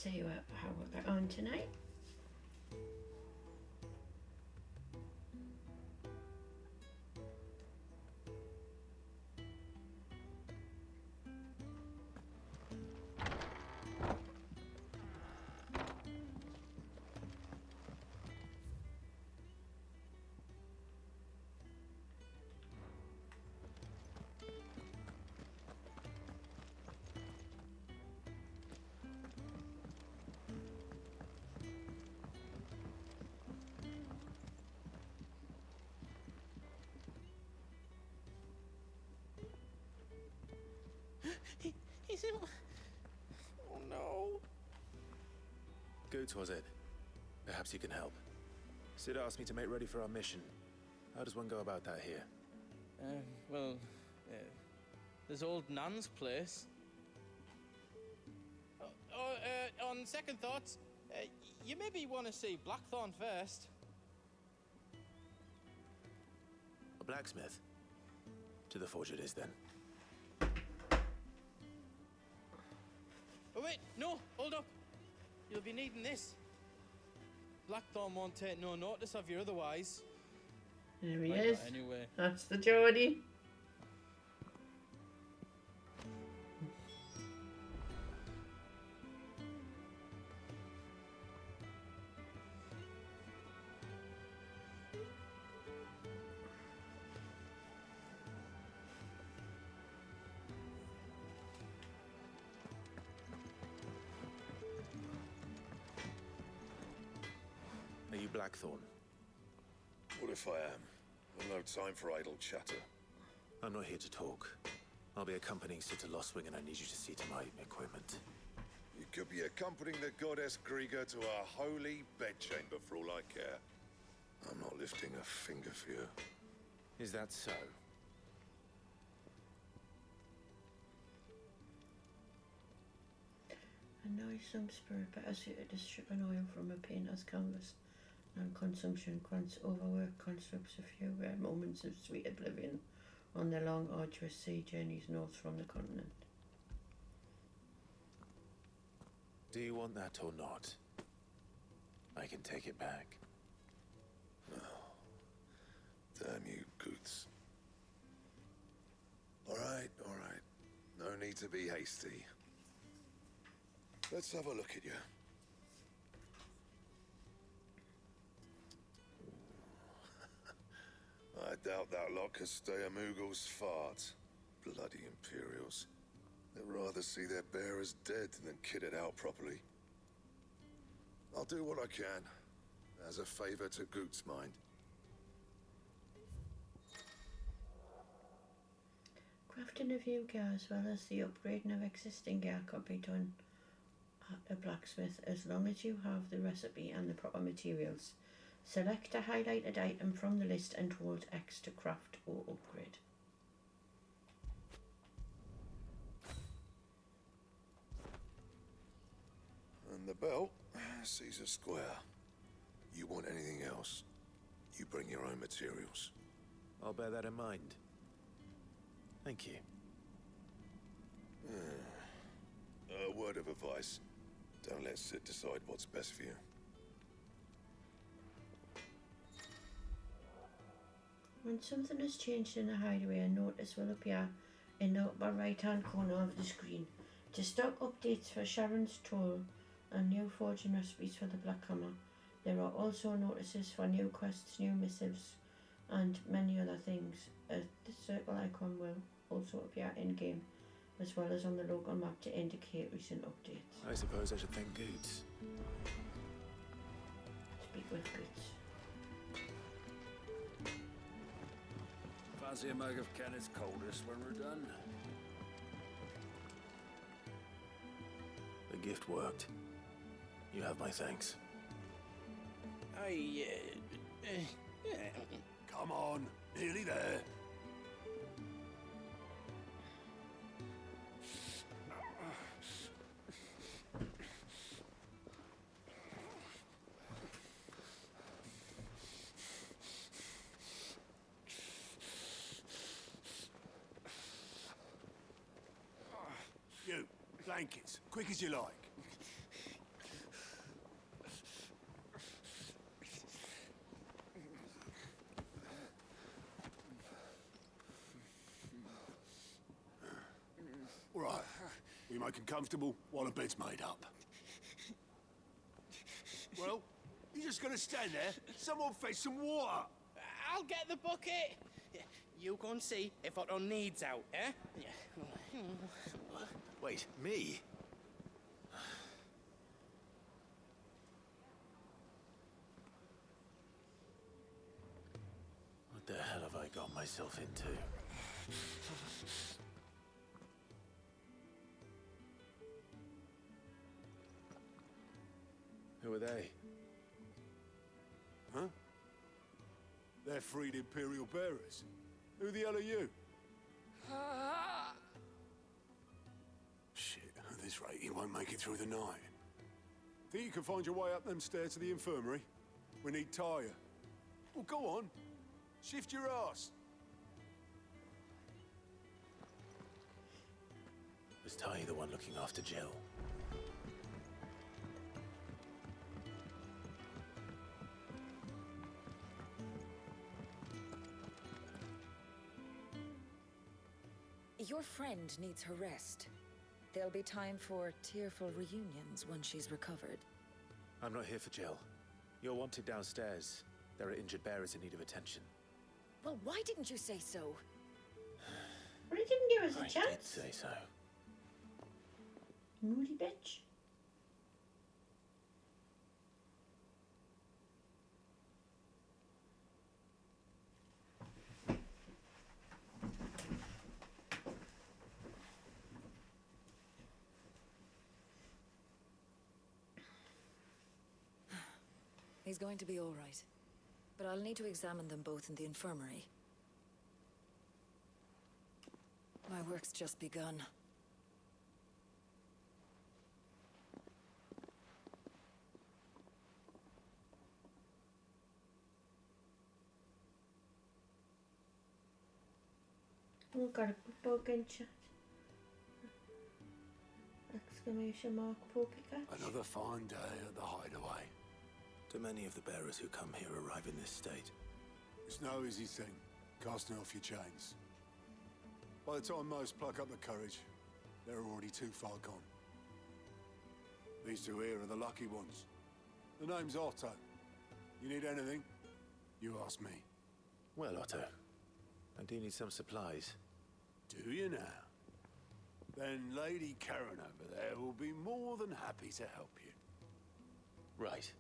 see how we got on tonight. He's in... Oh, no. Goots, was it? Perhaps you can help. Sid asked me to make ready for our mission. How does one go about that here? Well, there's old Nan's place. On second thoughts, you maybe want to see Blackthorn first. A blacksmith? To the forge it is, then. Oh, wait, no, hold up. You'll be needing this. Blackthorn won't take no notice of you otherwise. There he Like is. that, anyway. That's the Geordie. Are you Blackthorn? What if I am? I've no time for idle chatter. I'm not here to talk. I'll be accompanying Sid to Lostwing, and I need you to see to my equipment. You could be accompanying the goddess Griga to our holy bedchamber for all I care. I'm not lifting a finger for you. Is that so? A noisome spirit better suited to stripping oil from a painter's canvas. Non-consumption grants overwork constructs a few rare moments of sweet oblivion on their long, arduous sea journeys north from the continent. Do you want that or not? I can take it back. Damn you, Goots. All right. No need to be hasty. Let's have a look at you. I doubt that lot could stay a Moogle's fart. Bloody Imperials. They'd rather see their bearers dead than kitted out properly. I'll do what I can, as a favor to Goot's mind. Crafting of new gear as well as the upgrading of existing gear could be done at a blacksmith as long as you have the recipe and the proper materials. Select a highlighted item from the list and hold X to craft or upgrade. And the belt sees a square. You want anything else, you bring your own materials. I'll bear that in mind. Thank you. A word of advice. Don't let Sid decide what's best for you. When something has changed in the hideaway, a notice will appear in the upper right hand corner of the screen. To stock updates for Sharon's Toll and new forging recipes for the Black Hammer, there are also notices for new quests, new missives, and many other things. The circle icon will also appear in game, as well as on the local map to indicate recent updates. I suppose I should thank Goots. Speak with Goots. Fancy a mug of Kenneth's coldest when we're done? The gift worked. You have my thanks. Come on, nearly there. You, blankets, quick as you like. making comfortable while the bed's made up. Well, you just gonna stand there? Someone fetch some water! I'll get the bucket. You go and see if Otto needs out, eh? Wait, me? What the hell have I got myself into? Who are they? Huh? They're freed Imperial bearers. Who the hell are you? Shit, at this rate you won't make it through the night. Think you can find your way up them stairs to the infirmary? We need Tyre. Well, go on. Shift your ass. Was Ty the one looking after Jill? Your friend needs her rest. There'll be time for tearful reunions once she's recovered. I'm not here for Jill. You're wanted downstairs. There are injured bearers in need of attention. Well, why didn't you say so? Well, he didn't give us a I chance. did say so. Moody bitch. He's going to be all right. But I'll need to examine them both in the infirmary. My work's just begun. Oh, got a bug in chat. Exclamation mark, Pokecat. Another fine day at the hideaway. Do many of the bearers who come here arrive in this state? It's no easy thing, casting off your chains. By the time most pluck up the courage, they're already too far gone. These two here are the lucky ones. The name's Otto. You need anything? You ask me. Well, Otto, I do need some supplies. Do you now? Then Lady Karen over there will be more than happy to help you. Right.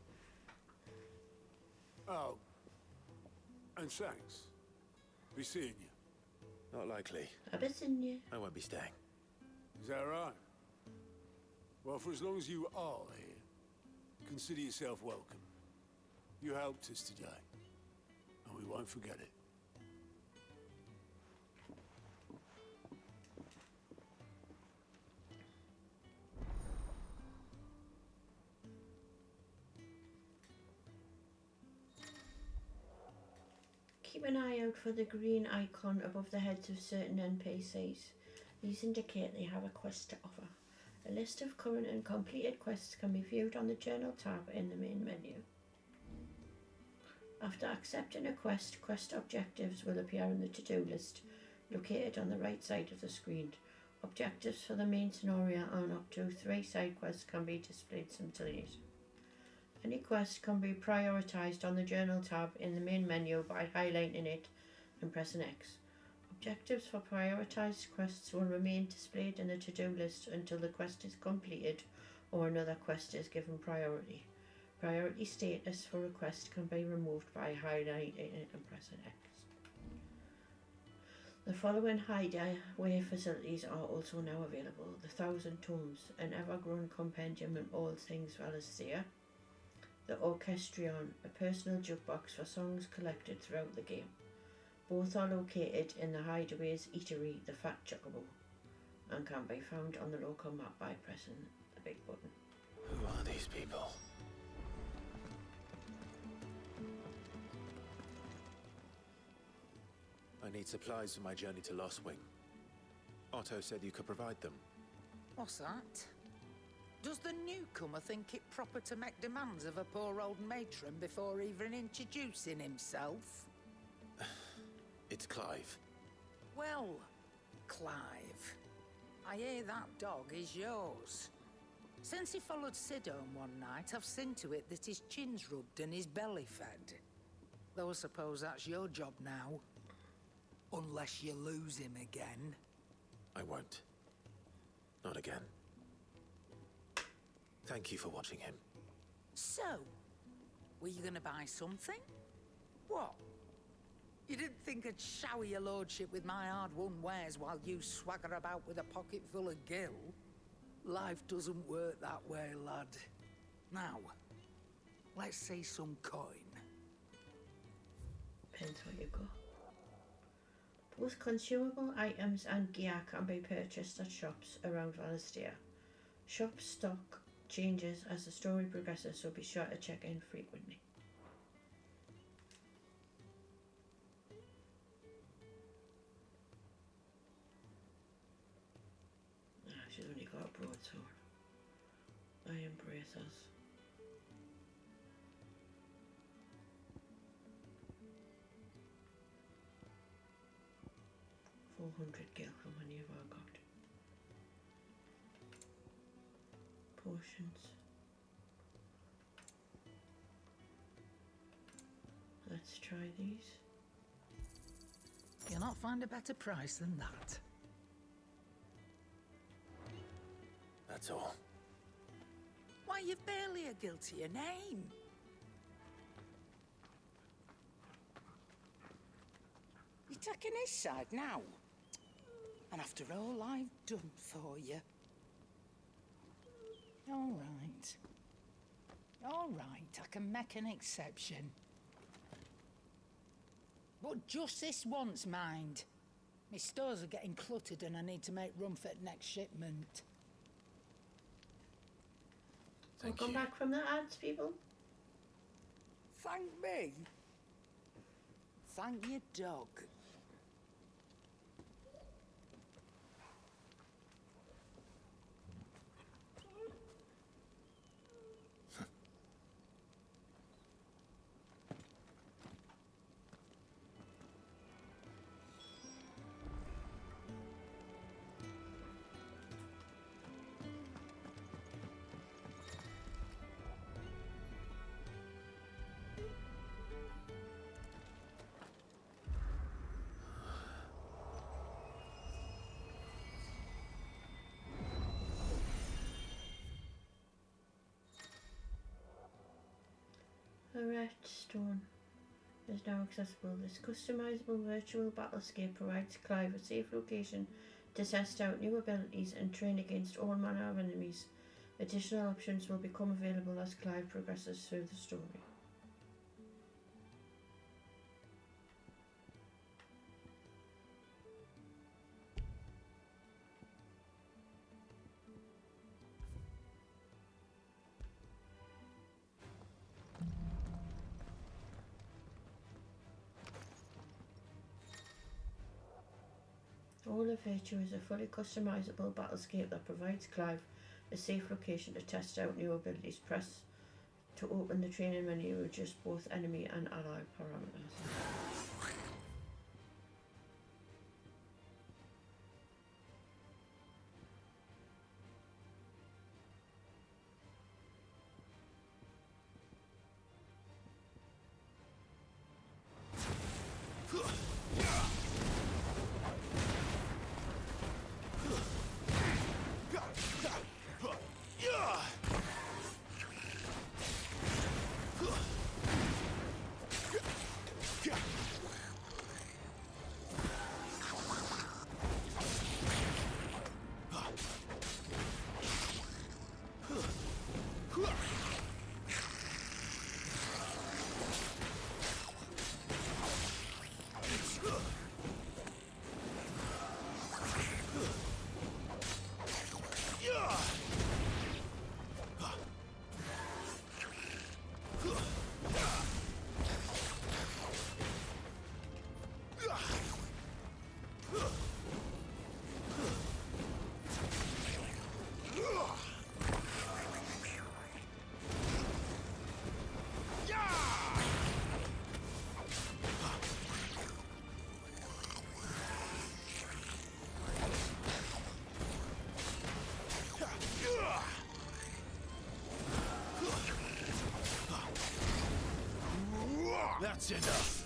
Oh. And thanks. Be seeing you. Not likely. A bit in you. I won't be staying. Is that right? Well, for as long as you are here, consider yourself welcome. You helped us today, and we won't forget it. Keep an eye out for the green icon above the heads of certain NPCs. These indicate they have a quest to offer. A list of current and completed quests can be viewed on the Journal tab in the main menu. After accepting a quest, quest objectives will appear on the to-do list, located on the right side of the screen. Objectives for the main scenario and up to 3 side quests can be displayed simultaneously. Any quest can be prioritised on the Journal tab in the main menu by highlighting it and pressing X. Objectives for prioritised quests will remain displayed in the to-do list until the quest is completed or another quest is given priority. Priority status for a quest can be removed by highlighting it and pressing X. The following hideaway facilities are also now available: the Thousand Tomes, an ever-growing compendium of all things Valisthea; the Orchestrion, a personal jukebox for songs collected throughout the game. Both are located in the Hideaway's eatery, the Fat Chocobo, and can be found on the local map by pressing the big button. Who are these people? I need supplies for my journey to Lost Wing. Otto said you could provide them. What's that? Does the newcomer think it proper to make demands of a poor old matron before even introducing himself? It's Clive. Well, Clive, I hear that dog is yours. Since he followed Sid home one night, I've seen to it that his chin's rubbed and his belly fed. Though I suppose that's your job now. Unless you lose him again. I won't. Not again. Thank you for watching him. So, were you gonna buy something? What? You didn't think I'd shower your lordship with my hard-won wares while you swagger about with a pocket full of gil? Life doesn't work that way, lad. Now, let's see some coin. Depends what you got. Both consumable items and gear can be purchased at shops around Valistia. Shop stock changes as the story progresses, so be sure to check in frequently. She's only got a broadsword. Iron bracers. $400 gil. How many have I got? Potions. Let's try these. You'll not find a better price than that. That's all. Why, you've barely a gil to your name. You're taking his side now. And after all I've done for you. All right. All right, I can make an exception. But just this once, mind. My stores are getting cluttered and I need to make room for the next shipment. Thank Welcome you. back from the ads, people. Thank me? Thank your dog. A redstone is now accessible. This customizable virtual battlescape provides Clive a safe location to test out new abilities and train against all manner of enemies. Additional options will become available as Clive progresses through the story. All of Virtue is a fully customizable battlescape that provides Clive a safe location to test out new abilities. Press to open the training menu to adjust both enemy and ally parameters. That's enough.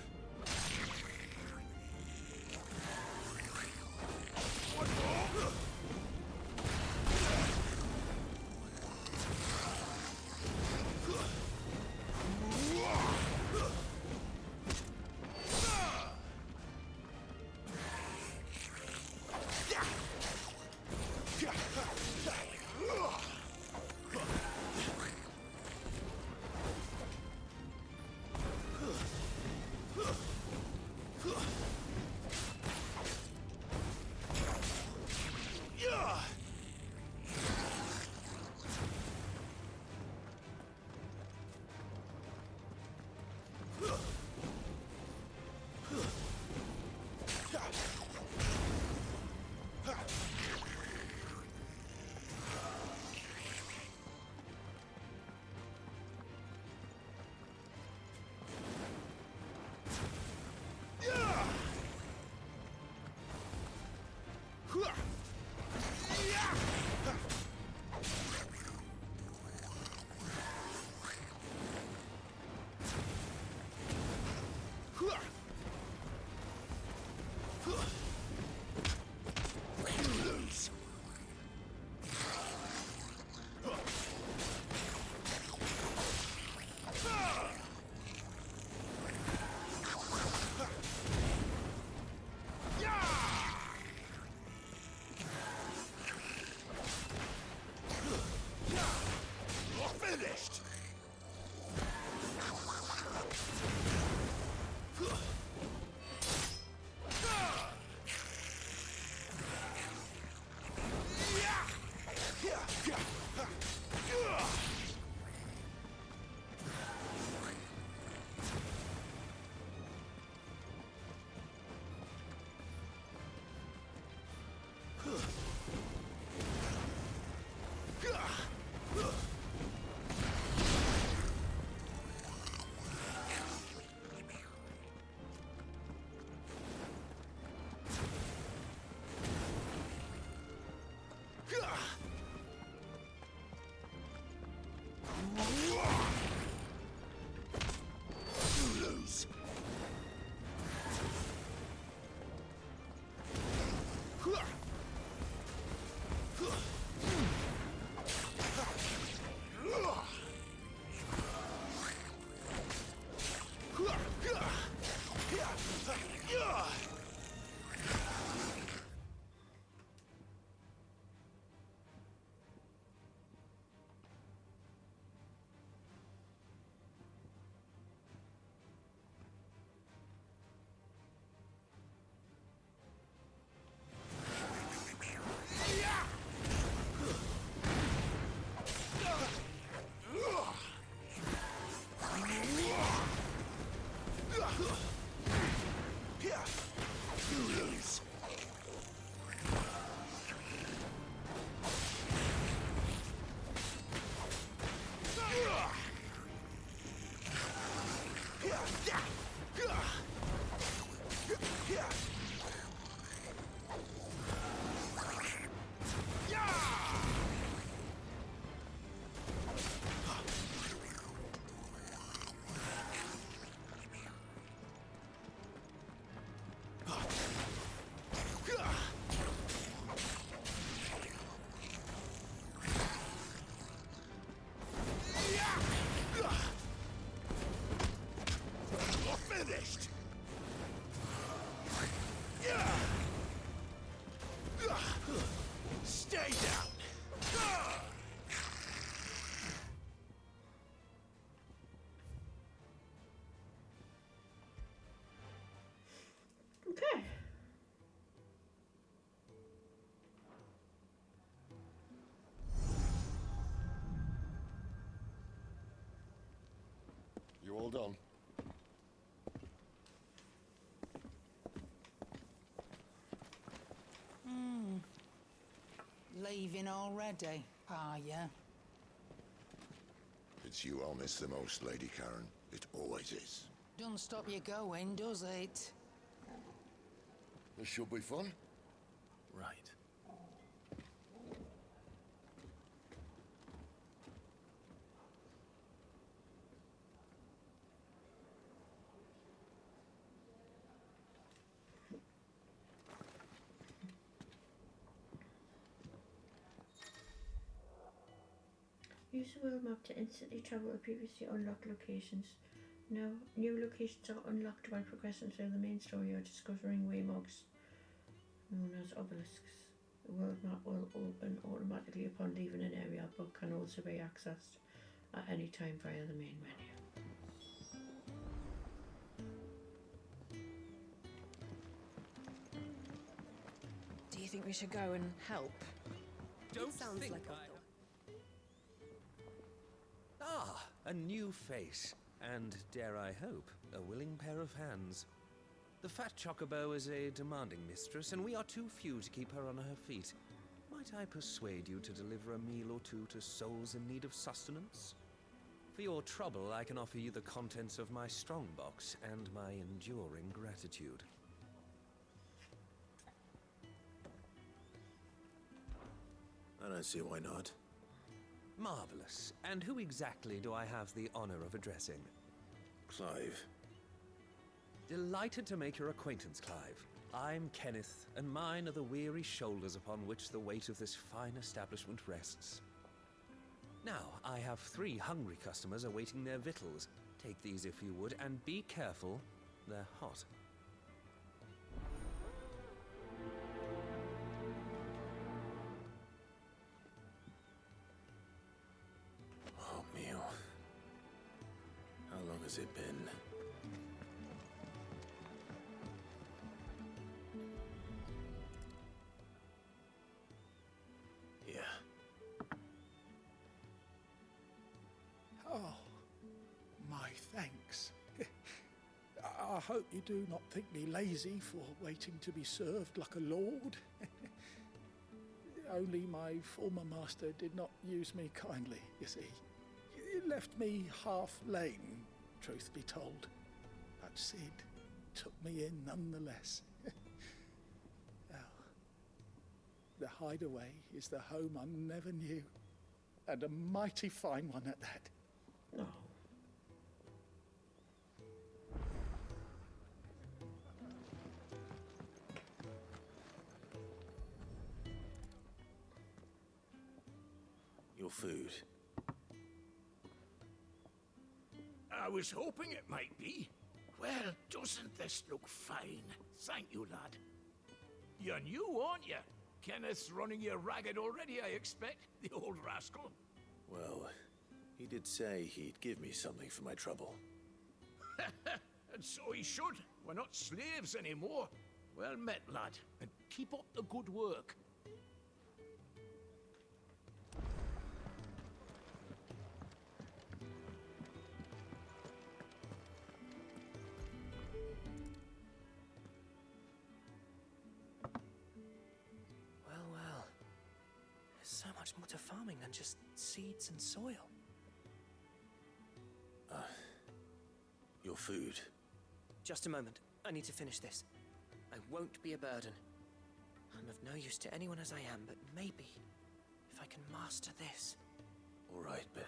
Okay. You all done? Leaving already, are ya? It's you I'll miss the most, Lady Karen. It always is. Don't stop you going, does it? This should be fun. Right. Use the world map to instantly travel to previously unlocked locations. Now, new locations are unlocked by progressing through the main story or discovering waymarks known as obelisks. The world map will open automatically upon leaving an area, but can also be accessed at any time via the main menu. Do you think we should go and help? Don't sounds think like a new face, and dare I hope, a willing pair of hands. The fat chocobo is a demanding mistress, and we are too few to keep her on her feet. Might I persuade you to deliver a meal or two to souls in need of sustenance? For your trouble, I can offer you the contents of my strongbox and my enduring gratitude. I don't see why not. Marvelous. And who exactly do I have the honor of addressing? Clive. Delighted to make your acquaintance, Clive. I'm Kenneth, and mine are the weary shoulders upon which the weight of this fine establishment rests. Now, I have 3 hungry customers awaiting their victuals. Take these if you would, and be careful, they're hot. Oh, meal. How long has it been? Yeah. Oh, my thanks. I hope you do not think me lazy for waiting to be served like a lord. Only my former master did not use me kindly, you see. He left me half lame, truth be told. But Sid took me in nonetheless. Well, the Hideaway is the home I never knew, and a mighty fine one at that. Oh. Your food. I was hoping it might be. Well, doesn't this look fine? Thank you, lad. You're new, aren't you? Kenneth's running you ragged already, I expect, the old rascal. Well, he did say he'd give me something for my trouble. And so he should. We're not slaves anymore. Well met, lad, and keep up the good work. Well. There's so much more to farming than just seeds and soil. Your food. Just a moment. I need to finish this. I won't be a burden. I'm of no use to anyone as I am, but maybe if I can master this. All right, but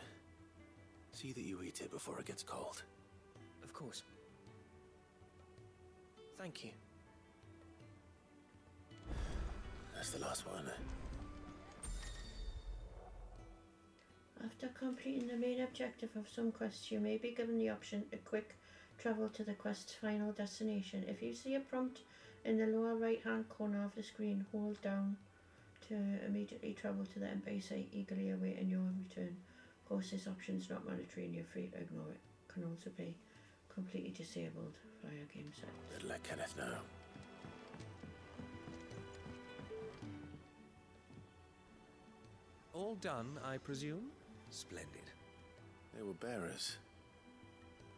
see that you eat it before it gets cold. Of course. Thank you. That's the last one. After completing the main objective of some quests, you may be given the option to quick travel to the quest's final destination. If you see a prompt in the lower right hand corner of the screen, hold down to immediately travel to the NPC eagerly awaiting your return. Of course, this option is not mandatory and you're free to ignore it. It can also be completely disabled via game settings. Better let Kenneth know. All done, I presume? Splendid. They were bearers.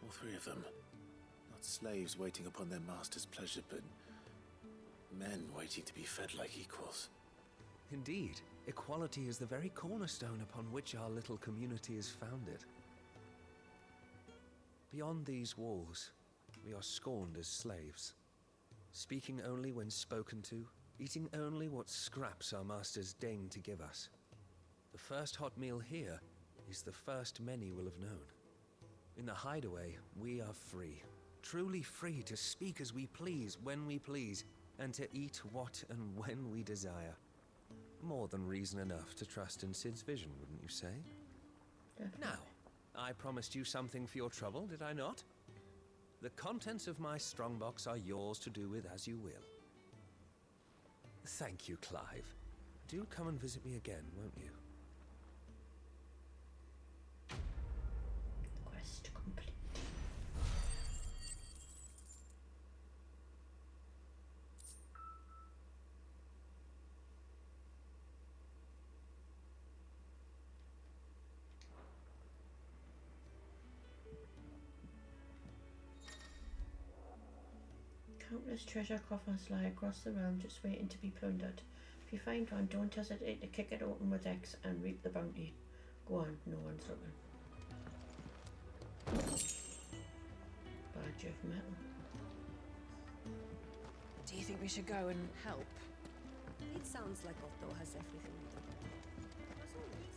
All 3 of them. Not slaves waiting upon their master's pleasure, but men waiting to be fed like equals. Indeed, equality is the very cornerstone upon which our little community is founded. Beyond these walls, we are scorned as slaves, speaking only when spoken to, eating only what scraps our masters deign to give us. The first hot meal here is the first many will have known. In the Hideaway, we are free, truly free to speak as we please, when we please, and to eat what and when we desire. More than reason enough to trust in Sid's vision, wouldn't you say? Definitely. Now, I promised you something for your trouble, did I not? The contents of my strongbox are yours to do with as you will. Thank you, Clive. Do come and visit me again, won't you? Quest complete. Countless treasure coffers lie across the realm just waiting to be plundered. If you find one, don't hesitate to kick it open with X and reap the bounty. Go on, no one's looking. Badge of metal. Do you think we should go and help? It sounds like Otto has everything we need. As always.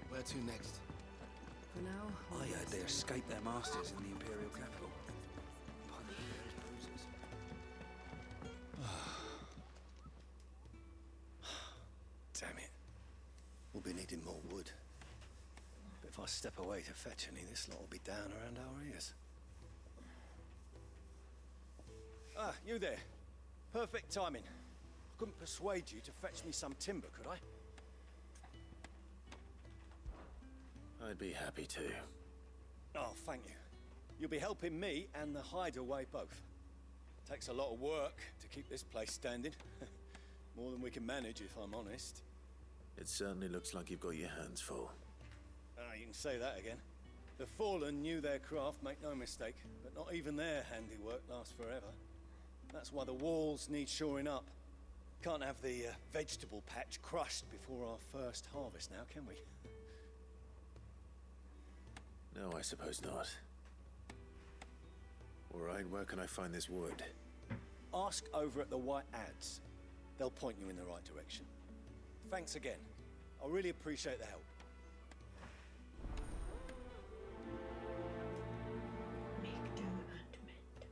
Where to next? For now, I heard they escaped their masters in the Imperial capital. Damn it. We'll be needing more wood. But if I step away to fetch any, this lot will be down around our ears. Ah, you there. Perfect timing. I couldn't persuade you to fetch me some timber, could I? I'd be happy to. Oh, thank you. You'll be helping me and the hideaway both. Takes a lot of work to keep this place standing. More than we can manage, if I'm honest. It certainly looks like you've got your hands full. Ah, you can say that again. The Fallen knew their craft, make no mistake, but not even their handiwork lasts forever. That's why the walls need shoring up. Can't have the vegetable patch crushed before our first harvest now, can we? No, I suppose not. All right, where can I find this wood? Ask over at the White Adze. They'll point you in the right direction. Thanks again. I really appreciate the help. Make do and mend.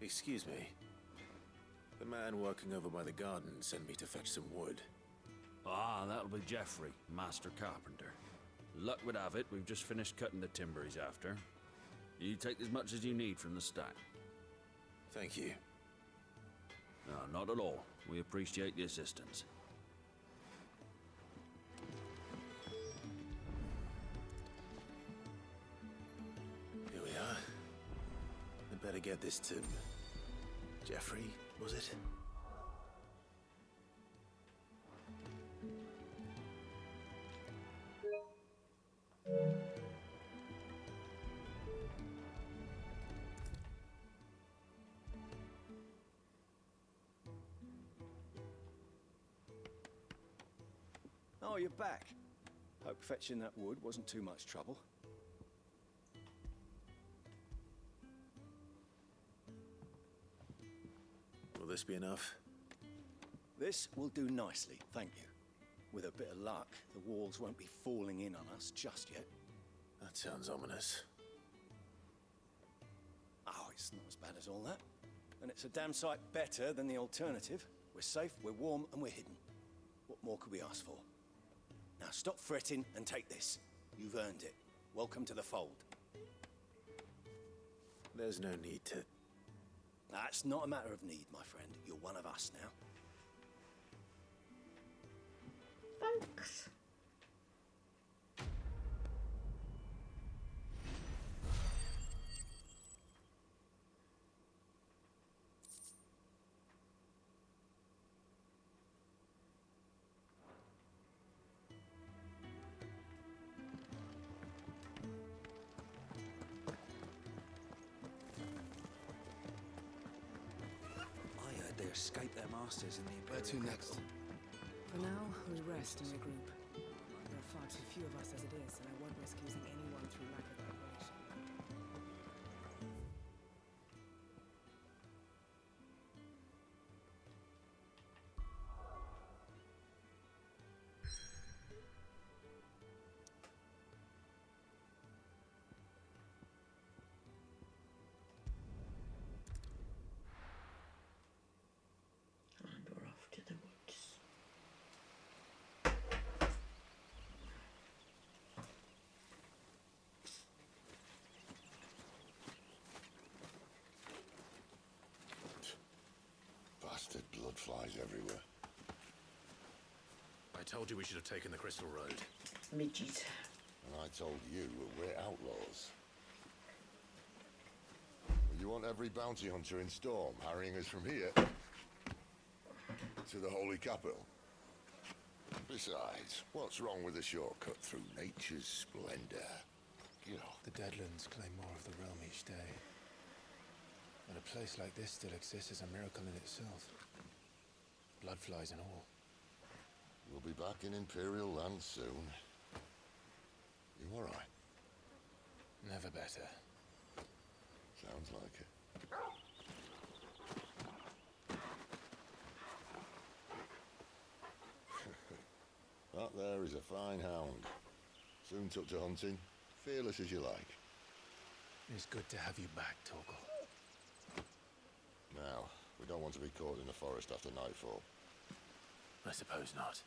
Excuse me. The man working over by the garden sent me to fetch some wood. Ah, that'll be Geoffrey, Master Carpenter. Luck would have it, we've just finished cutting the timber he's after. You take as much as you need from the stack. Thank you. No, not at all. We appreciate the assistance. Here we are. I'd better get this to... Geoffrey, was it? Oh, you're back. Hope fetching that wood wasn't too much trouble. Will this be enough? This will do nicely, thank you. With a bit of luck, the walls won't be falling in on us just yet. That sounds ominous. Oh, it's not as bad as all that. And it's a damn sight better than the alternative. We're safe, we're warm, and we're hidden. What more could we ask for? Now stop fretting and take this. You've earned it. Welcome to the fold. There's no need to... That's not a matter of need, my friend. You're one of us now. Thanks. Escape their masters in the Imperial. Where to next? For now, we rest and regroup. There are far too few of us as it is, and I won't risk losing anyone through lack of preparation. And we're off to the woods. Bastard blood flies everywhere. I told you we should have taken the Crystal Road. Midges. And I told you we're outlaws. You want every bounty hunter in Storm harrying us from here to the Holy Capital? Besides, what's wrong with a shortcut through nature's splendor? You know. The Deadlands claim more of the realm each day. But a place like this still exists is a miracle in itself. Bloodflies and all. We'll be back in Imperial land soon. You all right? Never better. Sounds like it. That there is a fine hound. Soon took to hunting. Fearless as you like. It's good to have you back, Torgal. Now, we don't want to be caught in the forest after nightfall. I suppose not.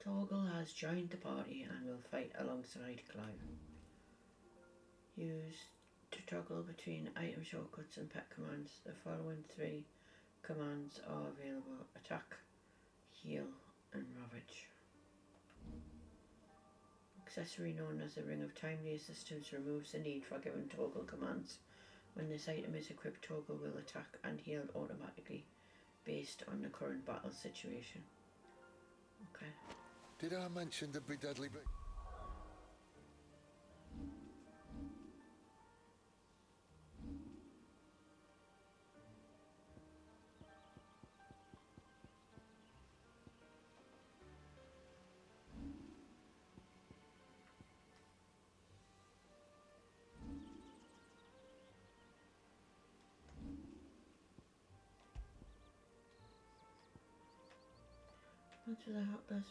Torgal has joined the party and will fight alongside Clive. Use to toggle between item shortcuts and pet commands. The following 3 commands are available: attack, heal, and ravage. Accessory known as the Ring of Timely Assistance removes the need for giving Torgal commands. When this item is equipped, Torgal will attack and heal automatically based on the current battle situation. Okay. Did I mention there'd be deadly big? Onto the Atlas.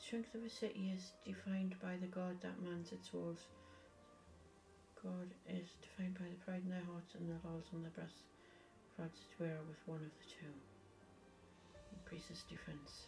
Strength of a city is defined by the god that mans its walls. God is defined by the pride in their hearts and the laurels on their breasts. Frogs to wear with one of the 2. Increases defense.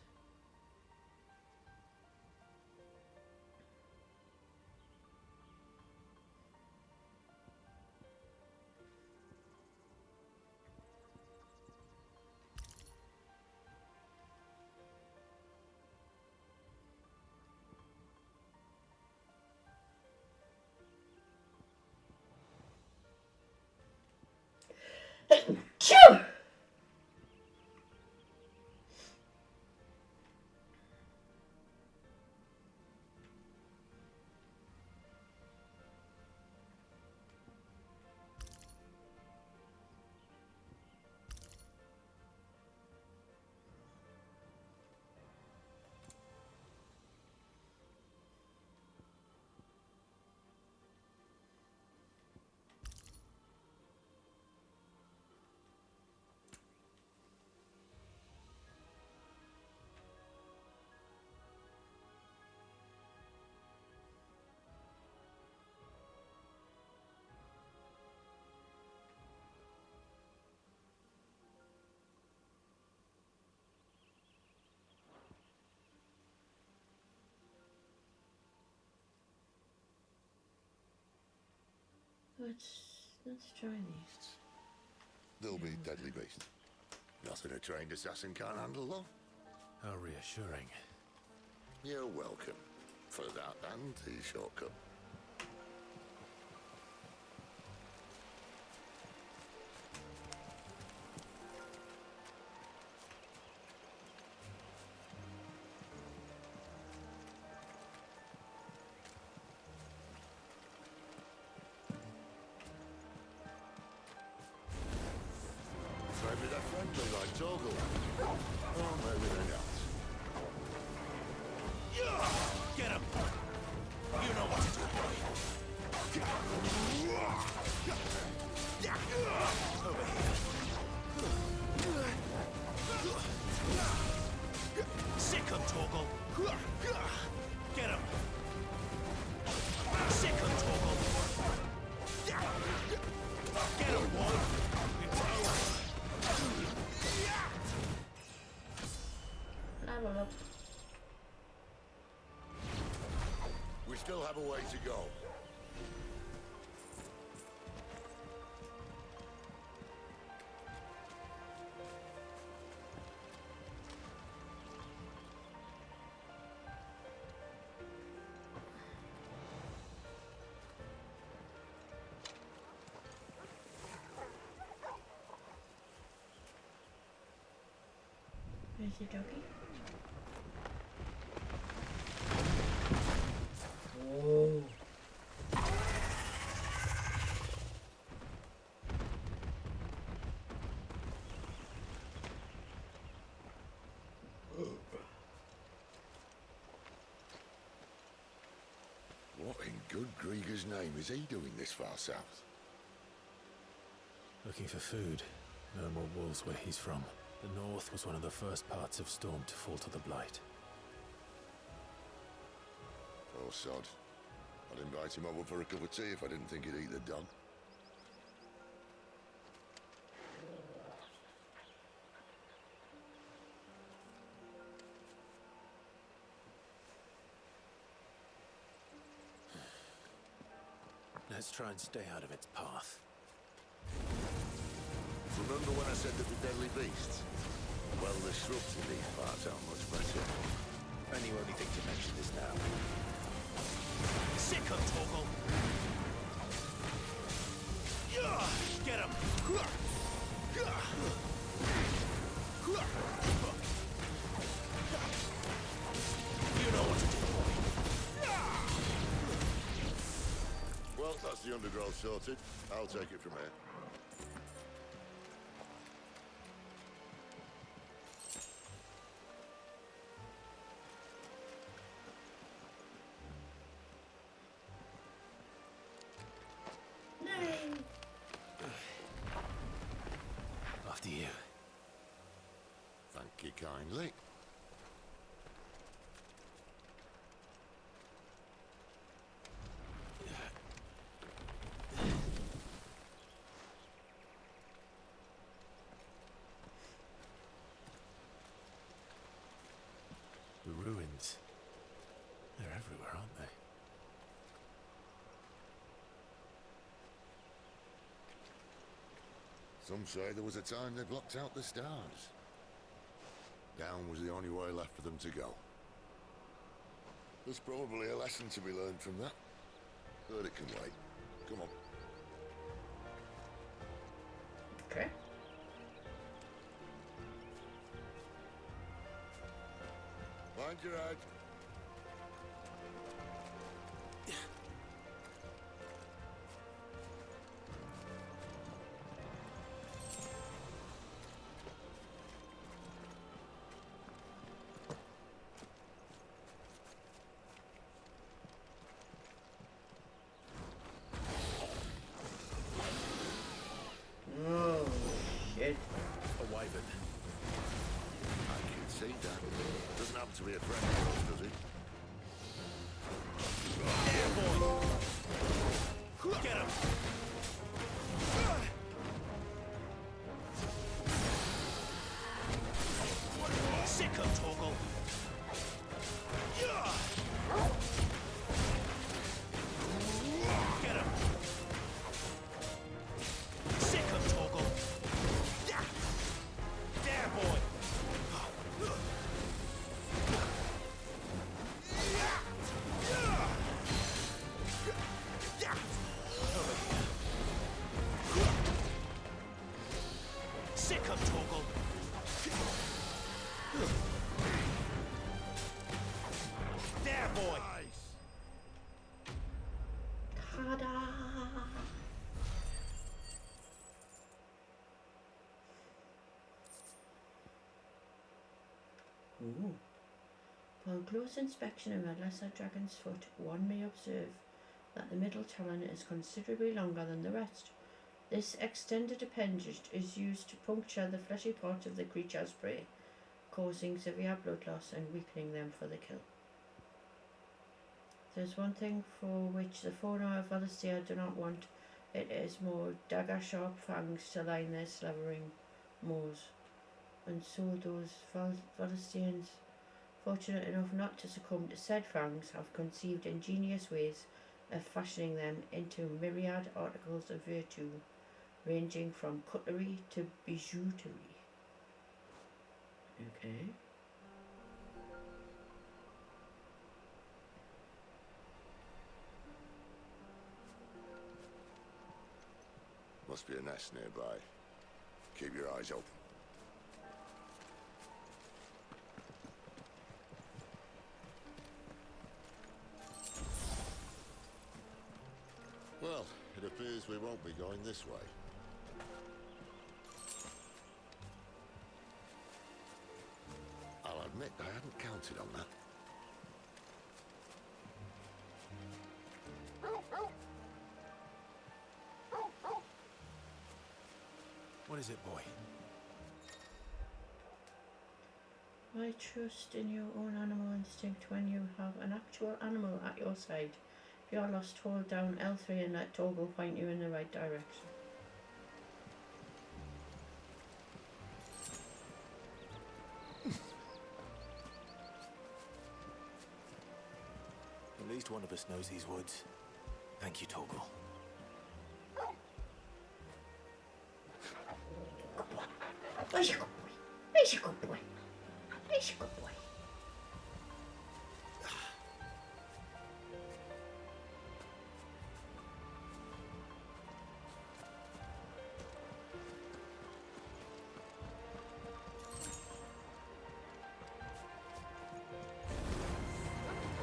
Chew! Let's try these. They'll be deadly beasts. Nothing a trained assassin can't handle, though. How reassuring. You're welcome. For that and the shortcut. Maybe they're friendly like Torgal. Or maybe they're not. Get him! You know what to do, boy. Over here. Sick him, Torgal. Get him. Sick him, Torgal. Get him, boy. It's over. Level up. We still have a way to go. Where's the doggy? Oh. What in good Grieger's name is he doing this far south? Looking for food. No more wolves where he's from. The north was one of the first parts of Storm to fall to the Blight. Oh, sod. I'd invite him over for a cup of tea if I didn't think he'd eat the dog. Let's try and stay out of its path. Remember when I said that the deadly beasts? Well, the shrubs in these parts aren't much better. And you only think to mention this now. Sick him, Torgal. Get him. You know what to do, boy. Well, that's the undergrowth sorted. I'll take it from here. After you. Thank you kindly. The ruins. They're everywhere, aren't they? Some say there was a time they blocked out the stars. Down was the only way left for them to go. There's probably a lesson to be learned from that. But it can wait. Come on. Okay. Mind your head. Oh, shit. A wyvern. I can see that. Doesn't happen to be a friend of yours, does it? Get him. Sick him, Torgal. Get him. Ooh. Upon close inspection of a lesser dragon's foot, one may observe that the middle talon is considerably longer than the rest. This extended appendage is used to puncture the fleshy part of the creature's prey, causing severe blood loss and weakening them for the kill. There's one thing for which the fauna of Valistia do not want. It is more dagger-sharp fangs to line their slavering maws. And so those Valistians, fortunate enough not to succumb to said fangs, have conceived ingenious ways of fashioning them into myriad articles of virtue, ranging from cutlery to bijouterie. Okay. Must be a nest nearby. Keep your eyes open. Well, it appears we won't be going this way. I'll admit I hadn't counted on that. What is it, boy? I trust in your own animal instinct when you have an actual animal at your side. If you're lost, hold down L3 and let Torgal point you in the right direction. At least one of us knows these woods. Thank you, Torgal. Where's your good boy? Where's your good boy? Where's your good boy?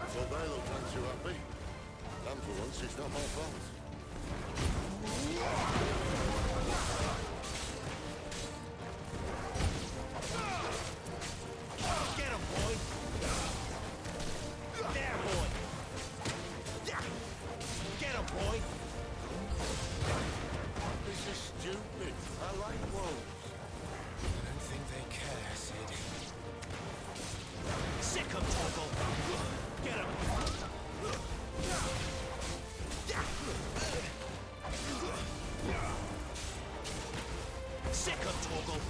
So they look not too happy. And for once, it's not my fault. Get him, boy! There, boy! Get him, boy! This is stupid. I like wolves. I don't think they care, Sid. Sick him, Torgal! Get him! Sick him, Torgal!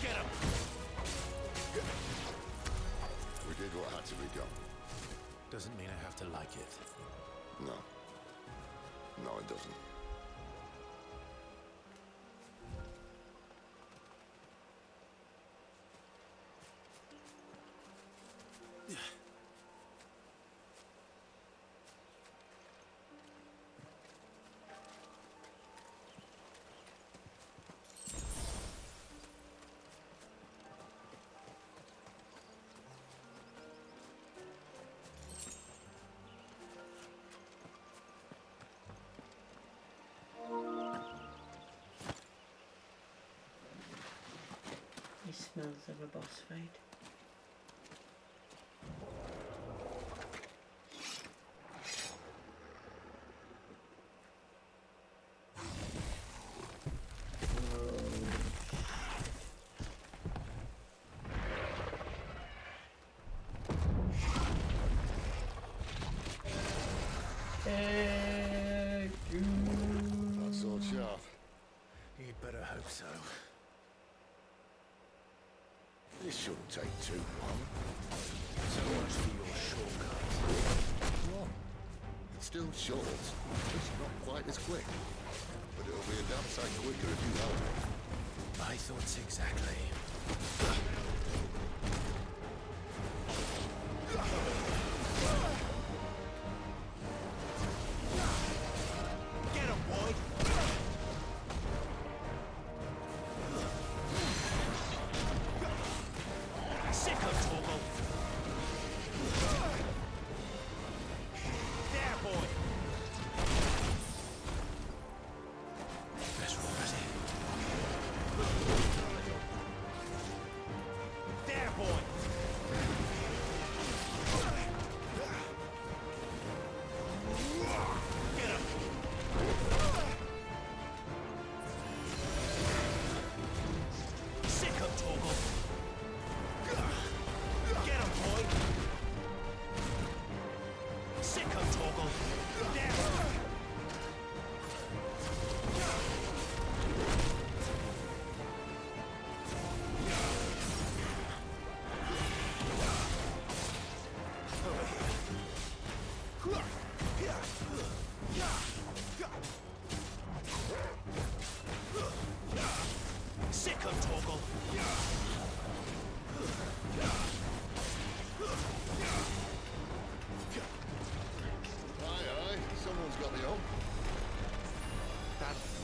Get him! We did what had to be done. Doesn't mean I have to like it. No. No, it doesn't. He smells of a boss fight. That sword sharp. You'd better hope so. This shouldn't take too long. So much for your shortcut. What? It's still short. It's not quite as quick. But it'll be a damn sight quicker if you help me. My thoughts exactly. Get him, boy! Sick him, Torgal! There, boy! Let's roll at it.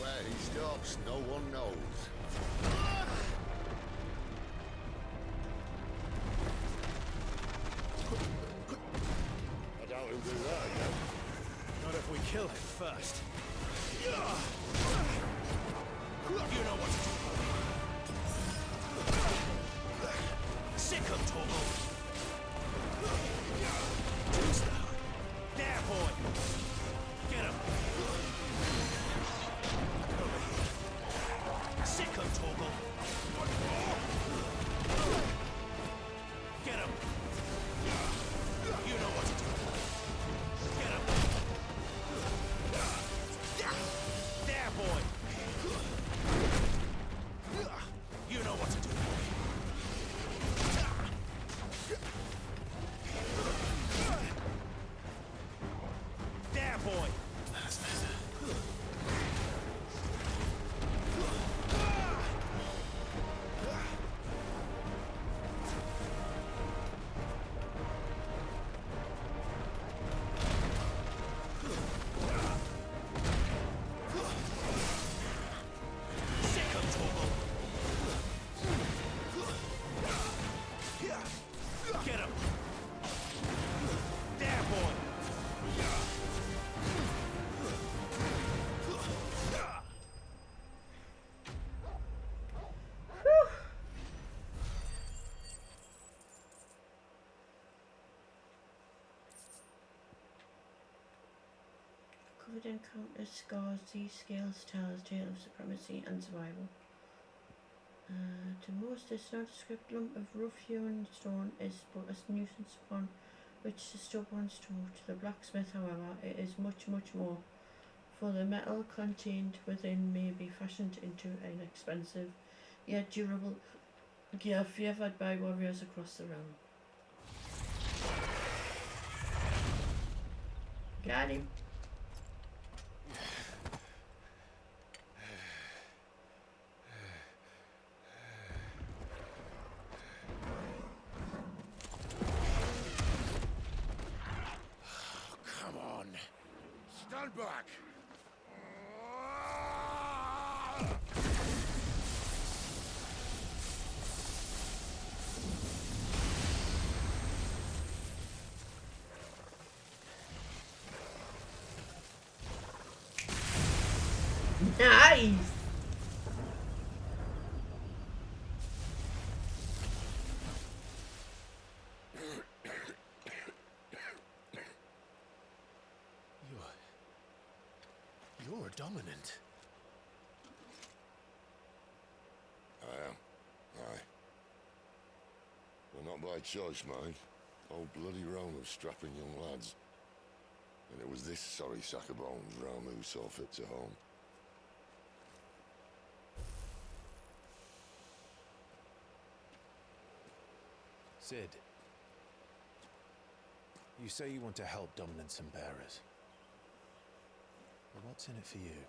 Where he stops, no one knows. I doubt he'll do that again. Not if we kill him first. You know what to do. Sick him, Torgal. There, boy. Get him. Over here. Sick him, Torgal. Get him. You know what to do. Get him. There, boy. You know what to do. There, boy. That's better. Sick him, Torgal. Get him. There, boy. Covered encounters, scars, these scales tell a tale of supremacy and survival. To most, this nondescript lump of rough-hewn stone is but a nuisance upon which to stub one's toe. To the blacksmith, however, it is much, much more, for the metal contained within may be fashioned into an expensive yet durable gear favoured by warriors across the realm. Got him. Come on. Stand back. Nice! You're dominant. I am. Aye. Well, not by choice, mind. Old bloody Rome of strapping young lads. And it was this sorry sack of bones Rome who saw fit to home. Cid, you say you want to help dominants and bearers. But what's in it for you?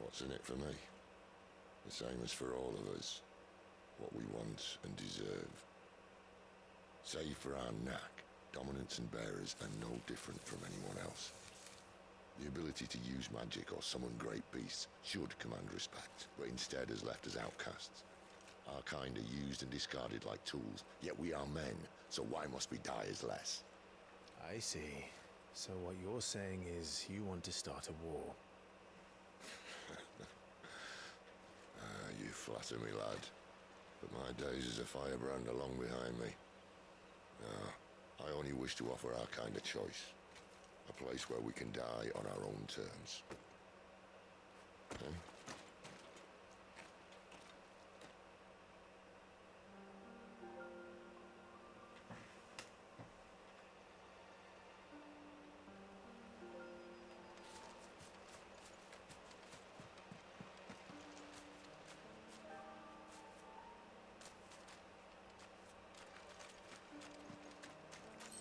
What's in it for me? The same as for all of us. What we want and deserve. Save for our knack, dominants and bearers are no different from anyone else. The ability to use magic or summon great beasts should command respect, but instead has left us outcasts. Our kind are used and discarded like tools, yet we are men, so why must we die as less? I see. So what you're saying is you want to start a war. You flatter me, lad. But my days as a firebrand are long behind me. No, I only wish to offer our kind a choice. A place where we can die on our own terms. Okay?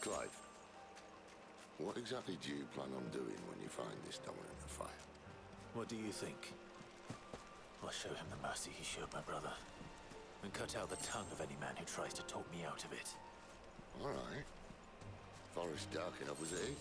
Clive, what exactly do you plan on doing when you find this dominant of fire? What do you think? I'll show him the mercy he showed my brother, and cut out the tongue of any man who tries to talk me out of it. All right. Forest dark enough as it is.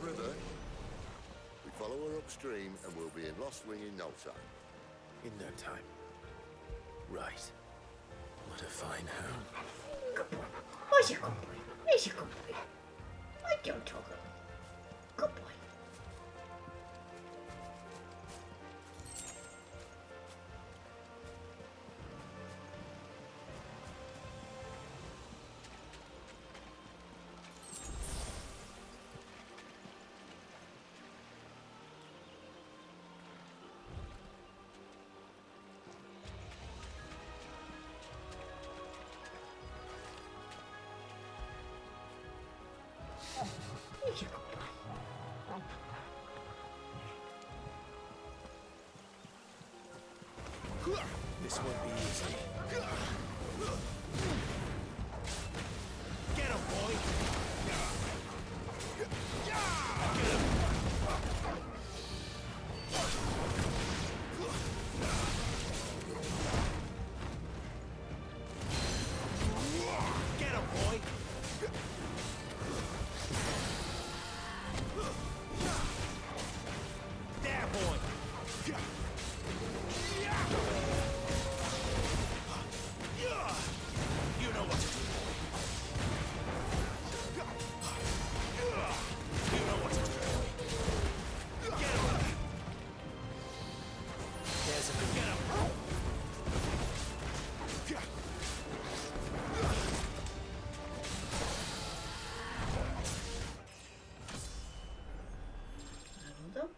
river. We follow her upstream and we'll be in Lost Wing in no time. In no time. Right. What a fine home. Where's your good boy? Where's your good boy? Why don't talk about good boy? Where's your good boy? This won't be easy. Get him, boy! Get him, boy! There, boy! You know what to do, boy. You know what to do, boy. Get him! There's a Get him! Hold up.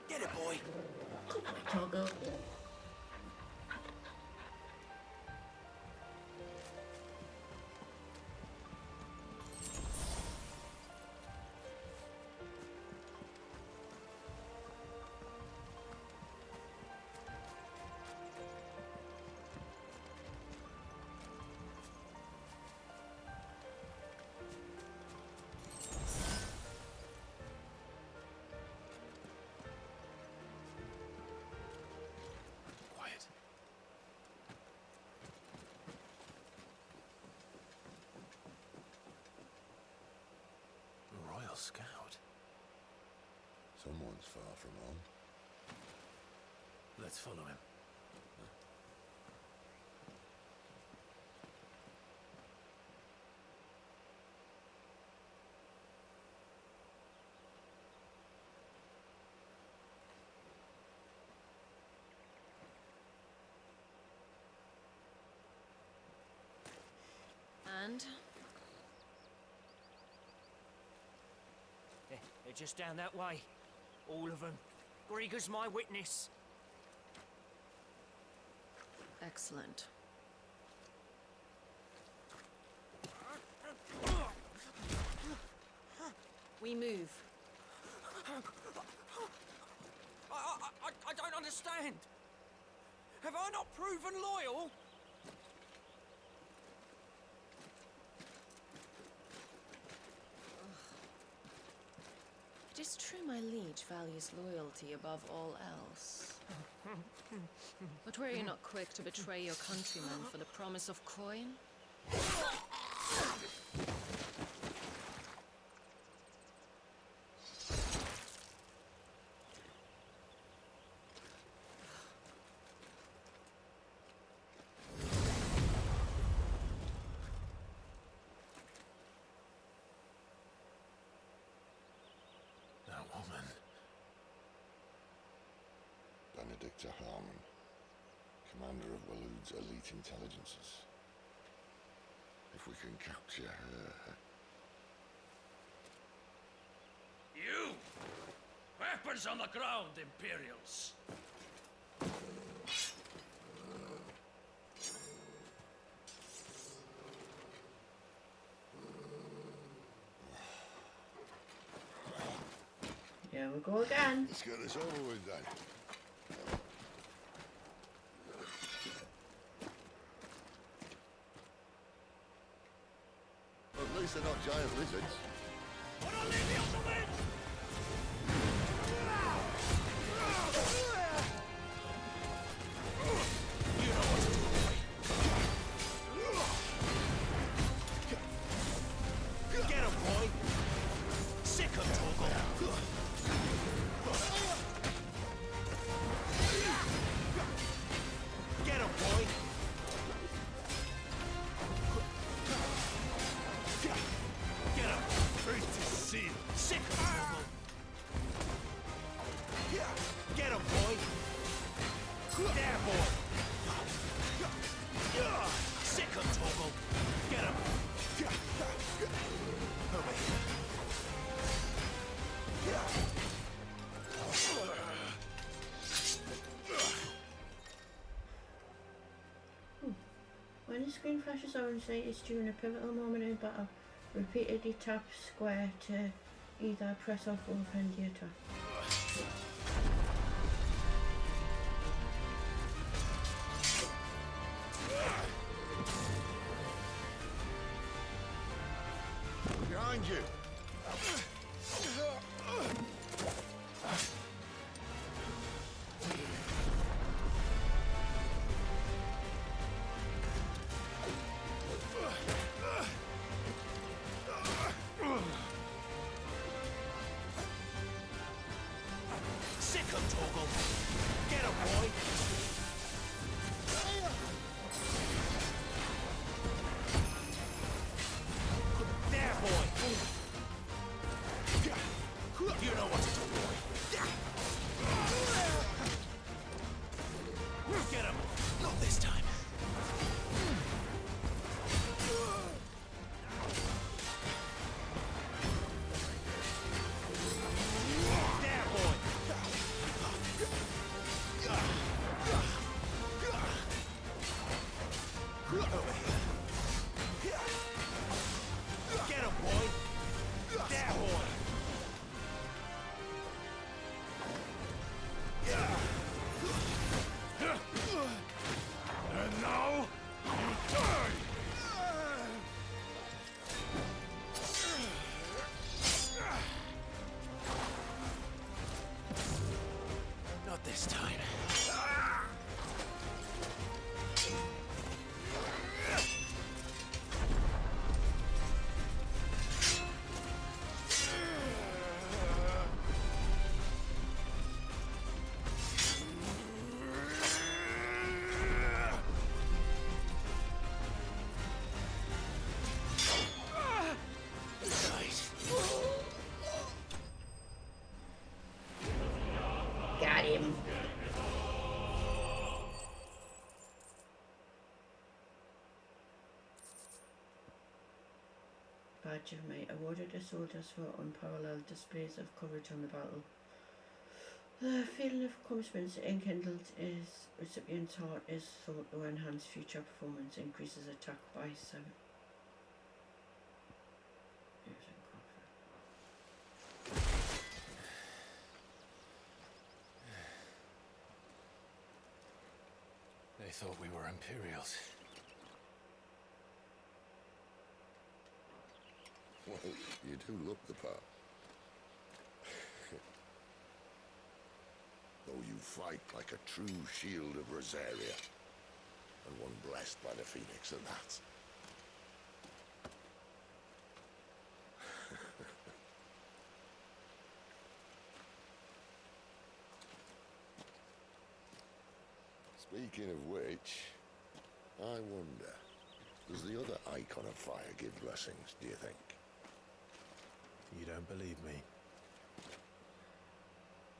Get it, boy! Good boy, Toggle. Quiet. A Royal Scout. Someone's far from home. Let's follow him. And? They're just down that way. All of them. Grieger's my witness. Excellent. We move. I don't understand. Have I not proven loyal? It is true my liege values loyalty above all else. But were you not quick to betray your countrymen for the promise of coin? That woman. Benedicta Harmon, commander of Waloed's elite intelligences. If we can capture her... You! Weapons on the ground, Imperials! Here we go again. Let's get this over with then. At least they're not giant lizards. What on the upper wind? Get him, boy! Sick of Torgal! Get him, boy! Get him! Truth is sealed! Sick of Torgal! Get him, boy! There, boy! Sick of Torgal! Get him! Over here. When the screen flashes orange light, it's during a pivotal moment in battle. Repeatedly tap square to either press off or end the attack. Behind you! Sick of Torgal! Get him, boy! There, boy! You know what to do, boy! Get him! Not this time! There, boy! Over here. Get him, boy! There, boy! And now, you die! Not this time. Got him. Badge of Might awarded to soldiers for unparalleled displays of courage on the battle. The feeling of accomplishment enkindled is recipient's heart is thought to enhance future performance, increases attack by 7. They thought we were Imperials. Well, you do look the part. Though you fight like a true shield of Rosaria, and one blessed by the Phoenix at that. Speaking of which, I wonder, does the other Icon of Fire give blessings, do you think? You don't believe me?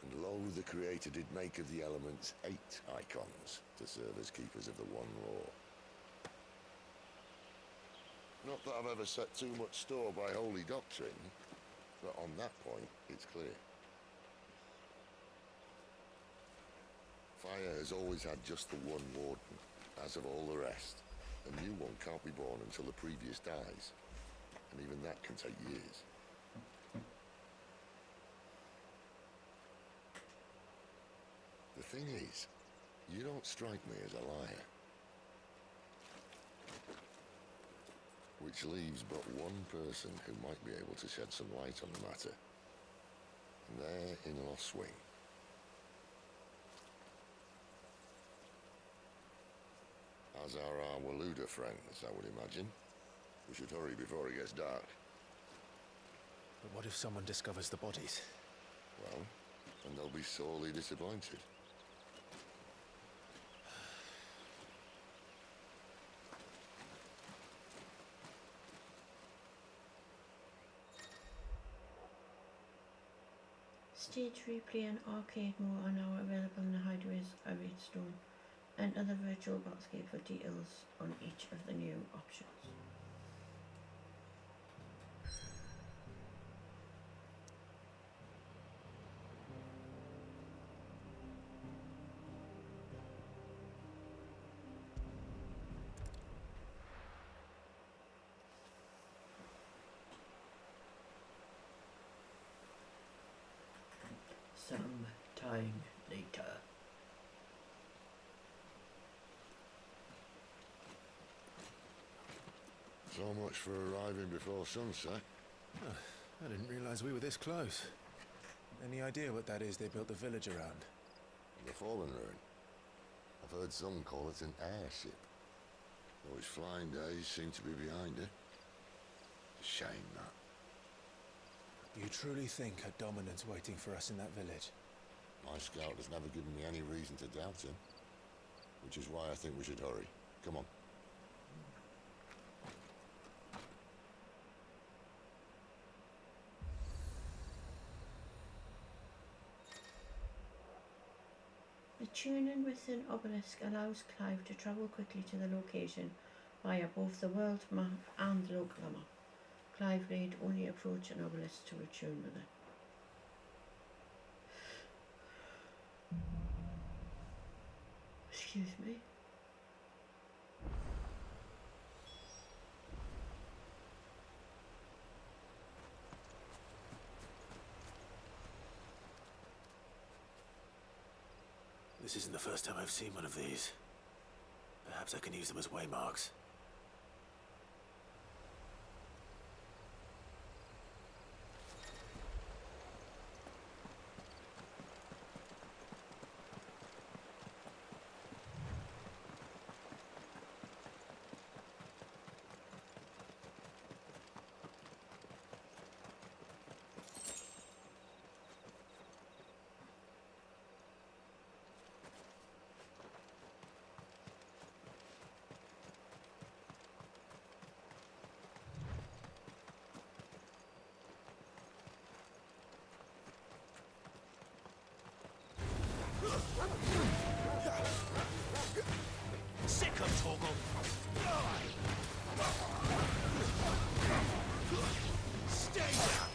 And lo, the Creator did make of the elements 8 icons to serve as keepers of the One Law. Not that I've ever set too much store by holy doctrine, but on that point, it's clear. Fire has always had just the one warden, as of all the rest. A new one can't be born until the previous dies, and even that can take years. The thing is, you don't strike me as a liar. Which leaves but one person who might be able to shed some light on the matter. And there in Lost Swing. As are our Waluda friends, I would imagine. We should hurry before it gets dark. But what if someone discovers the bodies? Well, then they'll be sorely disappointed. Stage replay and arcade mode are now available in the Hideaways Arcade Store. Enter the virtual basket for details on each of the new options. Some time later. So much for arriving before sunset. I didn't realize we were this close. Any idea what that is they built the village around? The Fallen Ruin. I've heard some call it an airship. Though its flying days seem to be behind it. Shame that. You truly think a dominant's waiting for us in that village? My scout has never given me any reason to doubt him. Which is why I think we should hurry. Come on. The tuning within Obelisk allows Clive to travel quickly to the location via both the world map and the local map. Clive need only approach an obelisk to retune with it. Excuse me. This isn't the first time I've seen one of these. Perhaps I can use them as waymarks. Sick of Torgal! Stay down!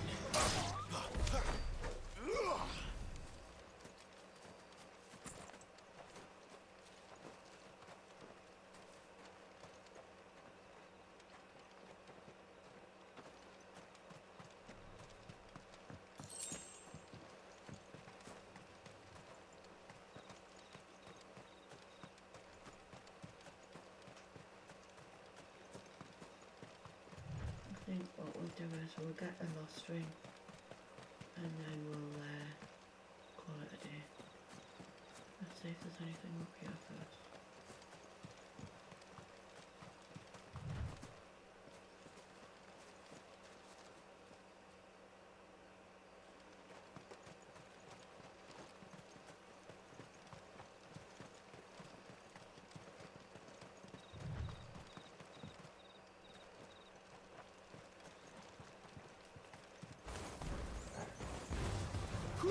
I think what we'll do is we'll get the lost ring and then we'll call it a day. Let's see if there's anything up here first.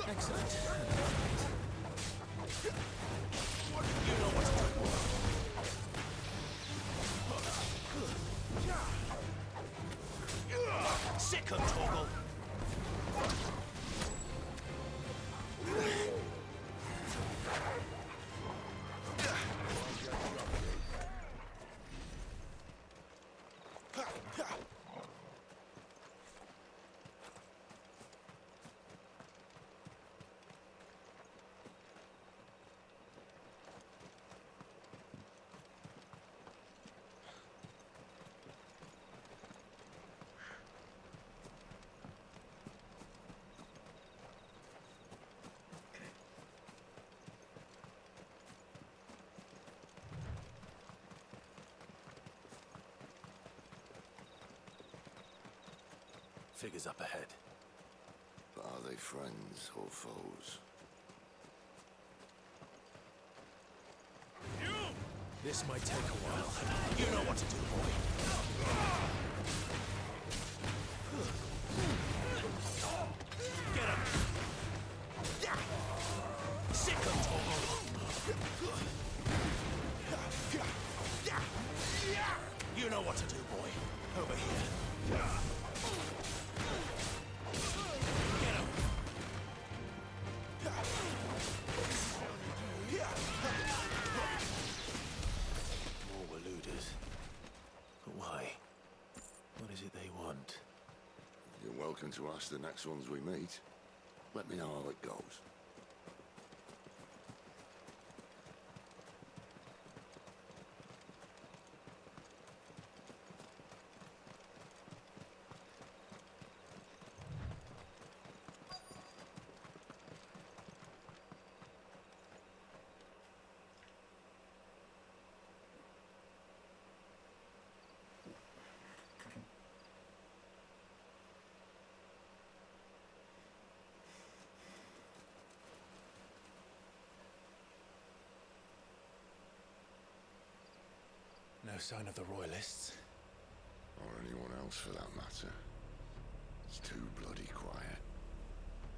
Excellent. You know what to do. Sick of Torgal. figures up ahead. But are they friends or foes? This might take a while. You know what to do, boy. Get him! Sick of You know what to do, boy. Over here. Get him! More Waluders. But why? What is it they want? You're welcome to ask the next ones we meet. Let me know how it goes. No sign of the Royalists. Or anyone else for that matter. It's too bloody quiet.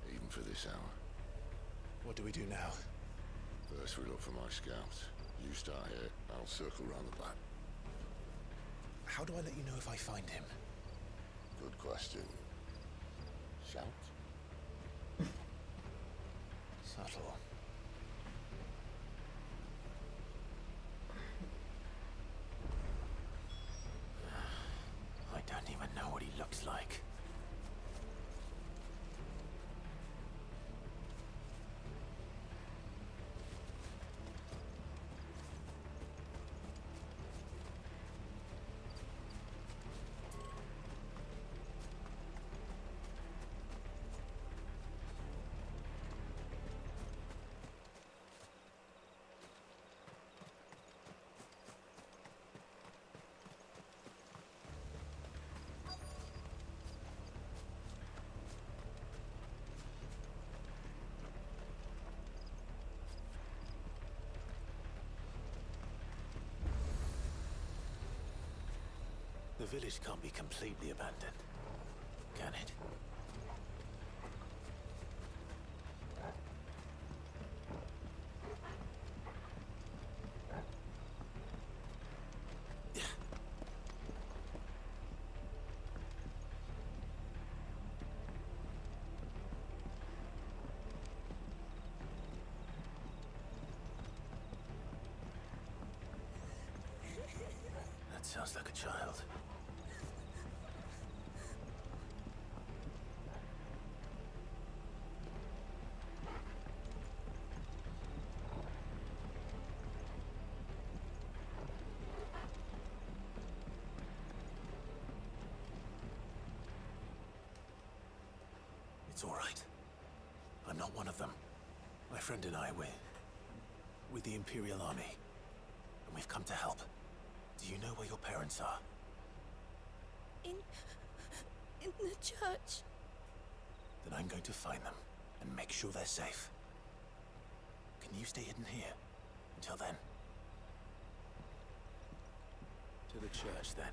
Even for this hour. What do we do now? First we look for my scouts. You start here, I'll circle round the back. How do I let you know if I find him? Good question. Shout? Subtle. I don't even know what he looks like. The village can't be completely abandoned, can it? That sounds like a child. It's all right. I'm not one of them. My friend and I, we're with the Imperial Army. And we've come to help. Do you know where your parents are? In the church. Then I'm going to find them and make sure they're safe. Can you stay hidden here until then? To the church, then.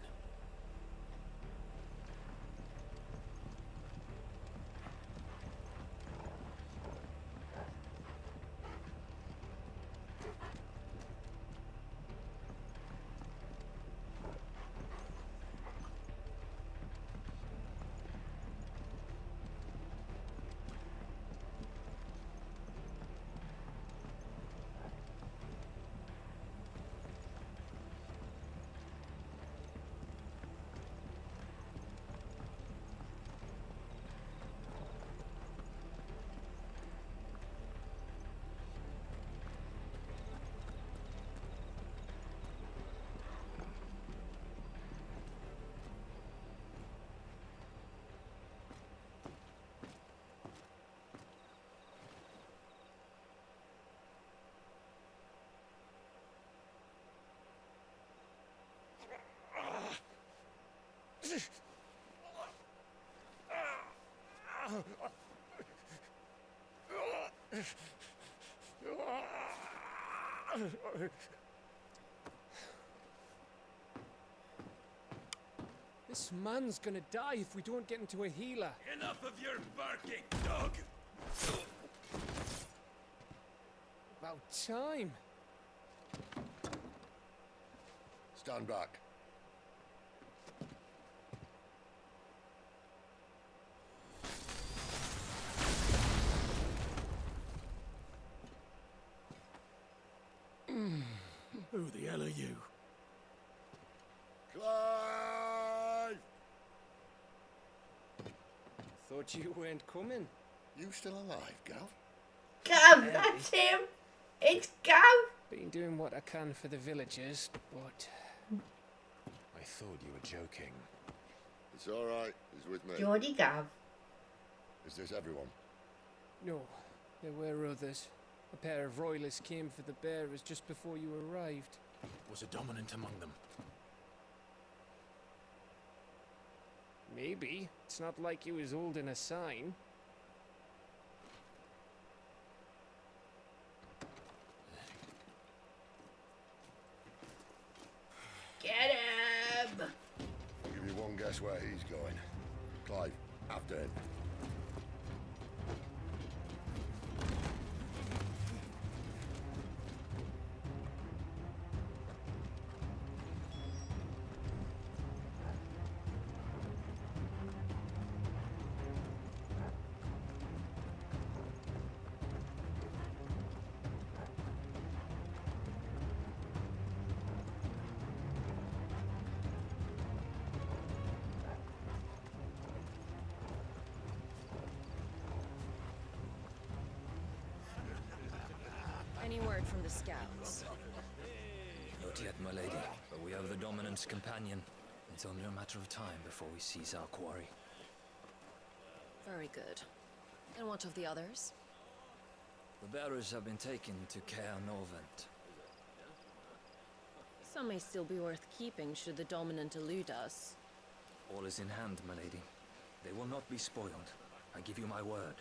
This man's gonna die if we don't get into a healer. Enough of your barking, dog! About time. Stand back. Who the hell are you? Clive! Thought you weren't coming. You still alive, Gav? Gav, that's him! It's Gav! Been doing what I can for the villagers, but... I thought you were joking. It's all right. He's with me. Geordie Gav. Is this everyone? No, there were others. A pair of royalists came for the bearers just before you arrived. Was a dominant among them? Maybe. It's not like he was holding a sign. Get him! I'll give you one guess where he's going. Clive, after him. Any word from the scouts? Not yet, my lady, but we have the Dominant's companion. It's only a matter of time before we seize our quarry. Very good. And what of the others? The bearers have been taken to Caer Norvent. Some may still be worth keeping should the Dominant elude us. All is in hand, my lady. They will not be spoiled. I give you my word.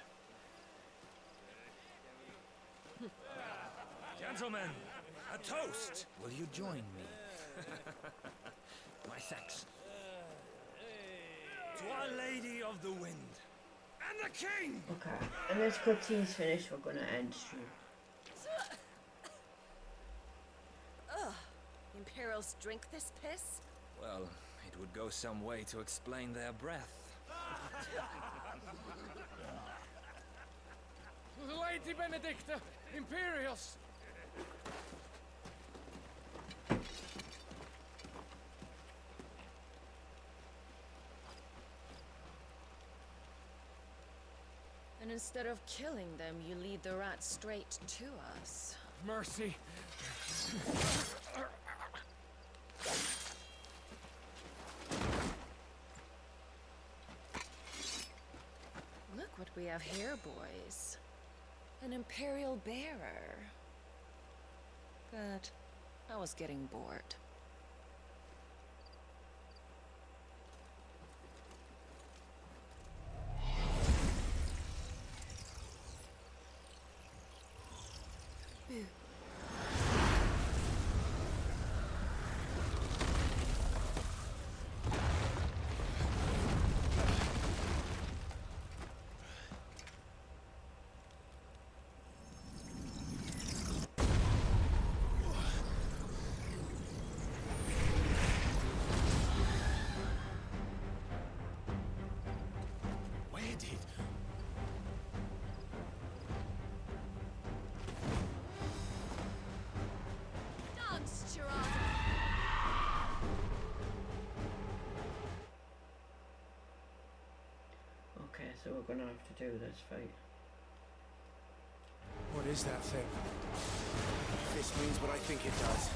Gentlemen, a toast! Will you join me? My thanks. To Our Lady of the Wind and the King! Okay, and this cutscene's finished, we're gonna end stream. Ugh. Imperials drink this piss? Well, it would go some way to explain their breath. Lady Benedicta! Imperials! And instead of killing them, you lead the rats straight to us. Mercy. Look what we have here, boys. An Imperial bearer. Good. I was getting bored. Boo. Okay, so we're gonna have to do this fight. What is that thing? If this means what I think it does,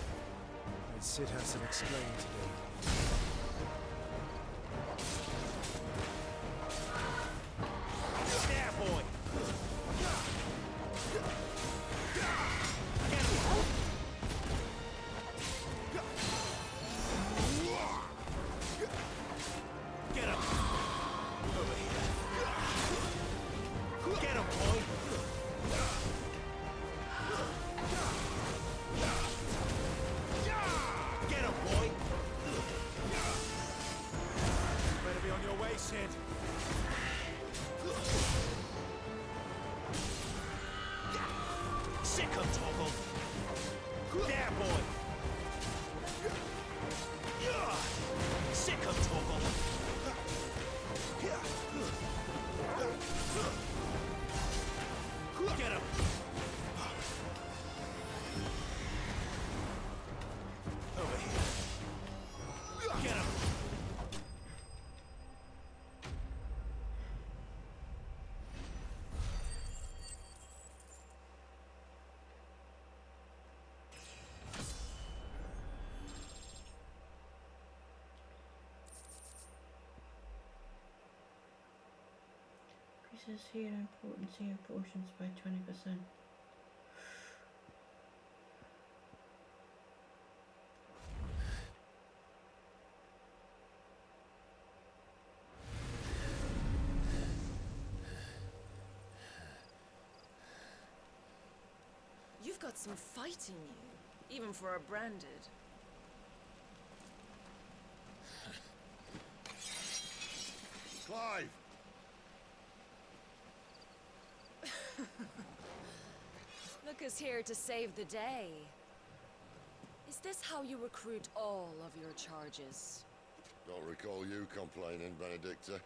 then Sid has some explaining to do. There, boy! Get up! Over here. Sick 'em, Toggle. There, boy. Sick 'em, Toggle. Get him. Over here. Get him. Increases healing potency of potions by 20%. You've got some fight in you, even for a branded. Clive! Look us here to save the day. Is this how you recruit all of your charges? Don't recall you complaining, Benedicta.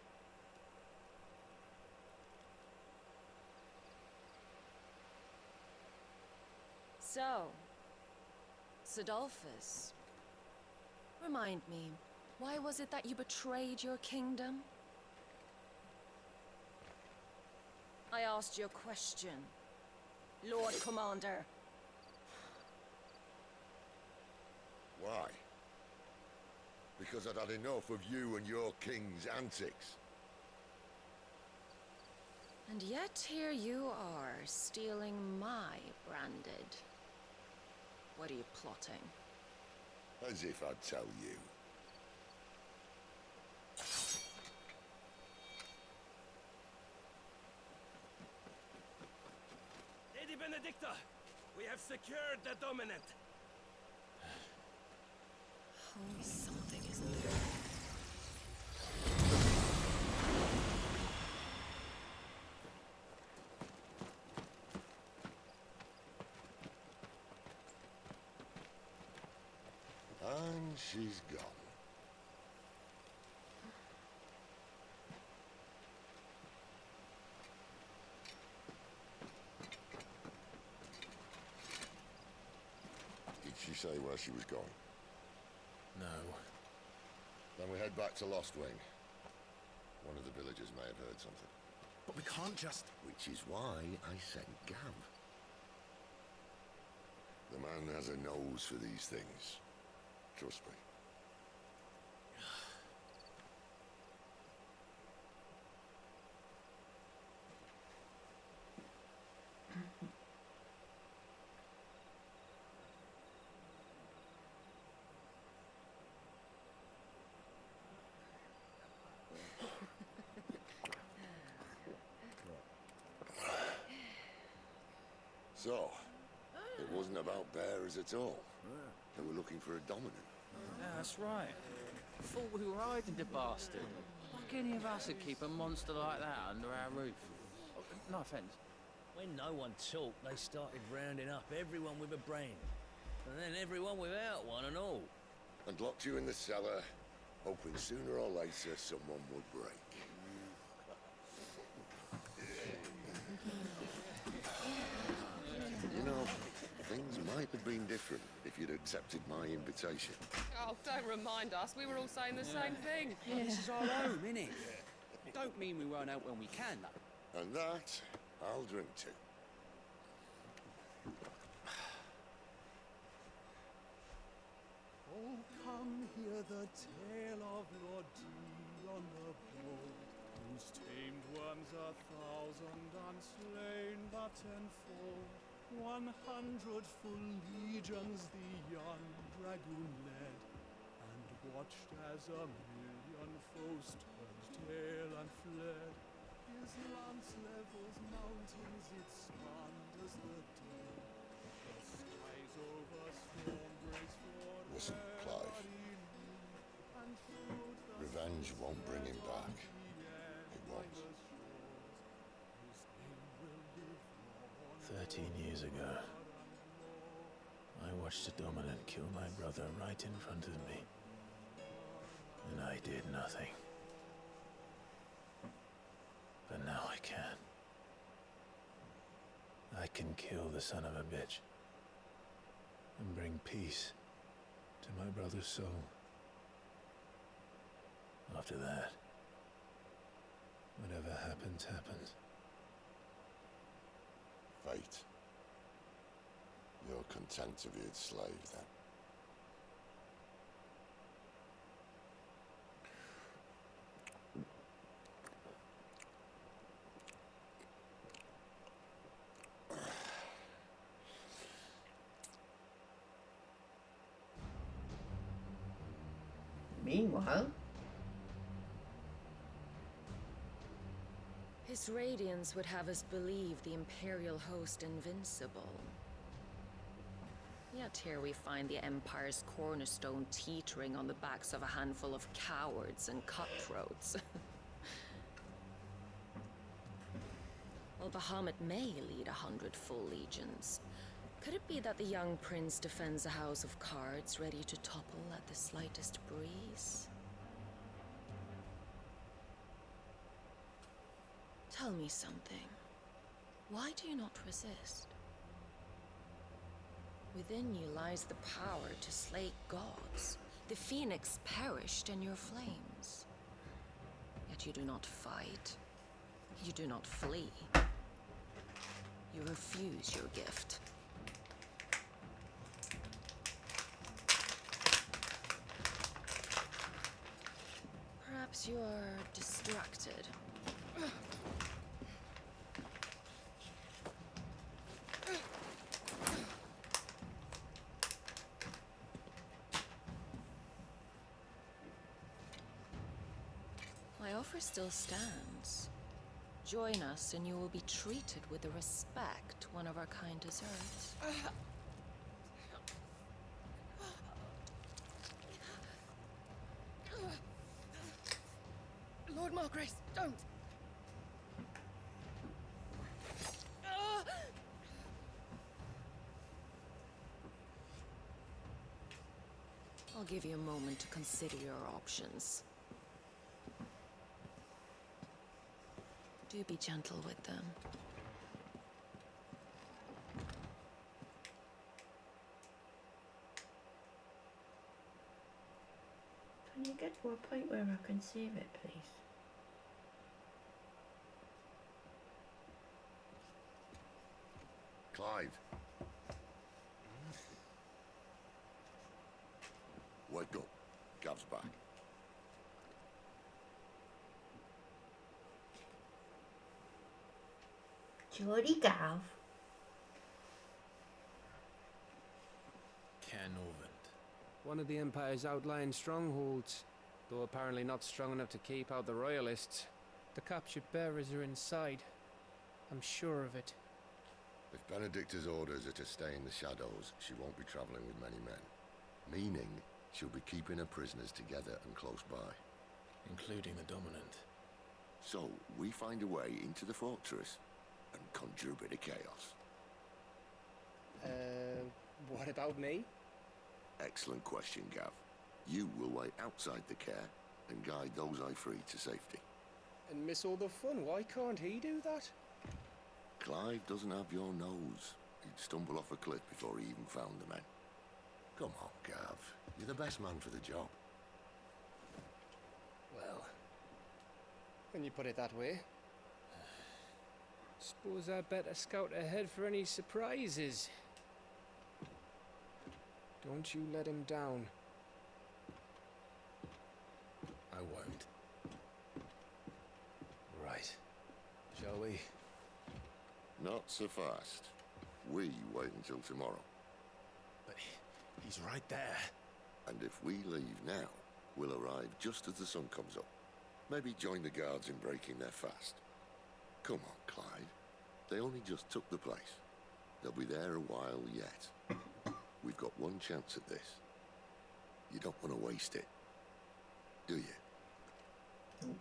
So, Sidolphus, remind me, why was it that you betrayed your kingdom? I asked you a question, Lord Commander. Why? Because I'd had enough of you and your king's antics. And yet here you are, stealing my branded. What are you plotting? As if I'd tell you. Lady Benedicta, we have secured the dominant. Always something, isn't there? And she's gone. Did she say where she was going? No. Then we head back to Lost Wing. One of the villagers may have heard something. But we can't just... Which is why I sent Gav. The man has a nose for these things. Trust me. So, it wasn't about bearers at all. They were looking for a dominant. Yeah, that's right. Thought we were hiding the bastard. Like any of us would keep a monster like that under our roof. Oh, no offence. When no one talked, they started rounding up everyone with a brain. And then everyone without one and all. And locked you in the cellar, hoping sooner or later someone would break. You know, things might have been different if you'd accepted my invitation. Oh, don't remind us. We were all saying the same thing. Yeah. This is our home, innit? Don't mean we won't out when we can, though. And that, I'll drink to. Oh, come hear the tale of Lord Dion the Bold, whose tamed worms 1,000 and slain but tenfold. 100 full legions the young dragoon led, and watched as 1,000,000 foes turned tail and fled. His lance levels mountains, it slanders the dead. The skies over storm breaks for Listen, Clive. Revenge won't bring him back. It won't. 13 years ago, watched the Dominant kill my brother right in front of me. And I did nothing. But now I can. I can kill the son of a bitch. And bring peace to my brother's soul. After that, whatever happens, happens. Fate. You're content to be its slave, then? Meanwhile, His radiance would have us believe the Imperial host invincible. Yet here we find the Empire's cornerstone teetering on the backs of a handful of cowards and cutthroats. While Bahamut may lead 100 full legions, could it be that the young prince defends a house of cards ready to topple at the slightest breeze? Tell me something. Why do you not resist? Within you lies the power to slay gods. The phoenix perished in your flames. Yet you do not fight. You do not flee. You refuse your gift. Perhaps you are distracted. My offer still stands. Join us and you will be treated with the respect one of our kind deserves. Lord Margrace, don't! I'll give you a moment to consider your options. Do be gentle with them. can you get to a point where I can save it, please? Clive. Wake up. Gav's back. Geordie Gav. Canovant. One of the Empire's outlying strongholds, though apparently not strong enough to keep out the Royalists. The captured bearers are inside. I'm sure of it. If Benedicta's orders are to stay in the shadows, she won't be traveling with many men. Meaning, she'll be keeping her prisoners together and close by. Including the Dominant. So, we find a way into the fortress and conjure a bit of chaos. What about me? Excellent question, Gav. You will wait outside the care and guide those I free to safety. And miss all the fun. Why can't he do that? Clive doesn't have your nose. He'd stumble off a cliff before he even found the men. Come on, Gav. You're the best man for the job. Well, when you put it that way. Suppose I'd better scout ahead for any surprises. Don't you let him down. I won't. Right. Shall we? Not so fast. We wait until tomorrow. But he's right there. And if we leave now, we'll arrive just as the sun comes up. Maybe join the guards in breaking their fast. Come on, Clyde. They only just took the place. They'll be there a while yet. We've got one chance at this. You don't want to waste it, do you? No.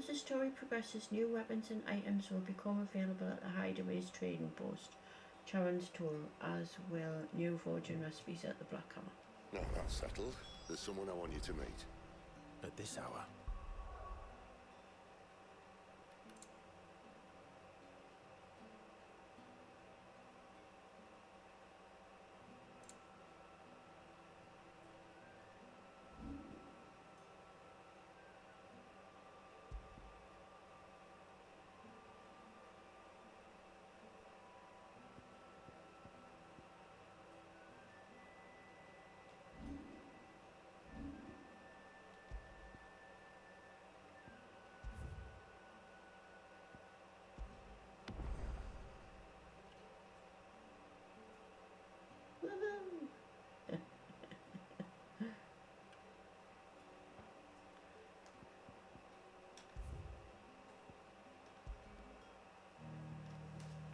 As the story progresses, new weapons and items will become available at the Hideaway's trading post, Charon's Toll, as will new forging recipes at the Black Hammer. Now that's settled. There's someone I want you to meet. At this hour?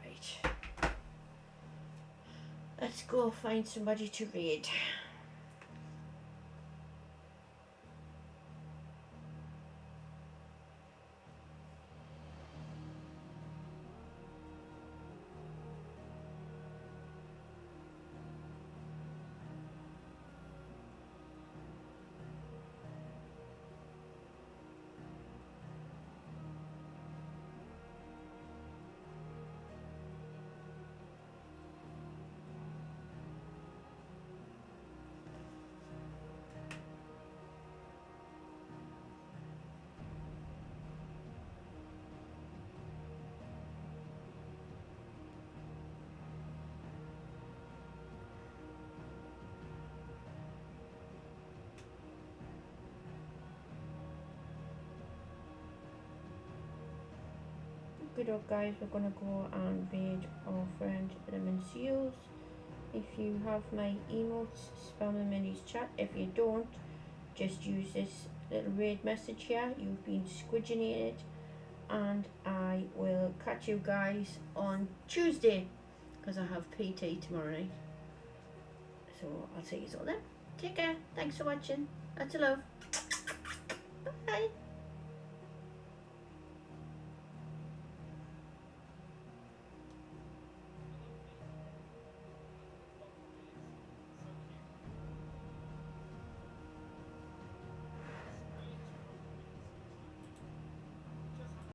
Right. Let's go find somebody to raid. Good up, guys, we're gonna go and raid our friend Lemon Seals. If you have my emotes, spam them in his chat. If you don't, just use this little raid message here. You've been squidgenated, and I will catch you guys on Tuesday because I have PT tomorrow night. So I'll see you all then. Take care. Thanks for watching. Lots of love.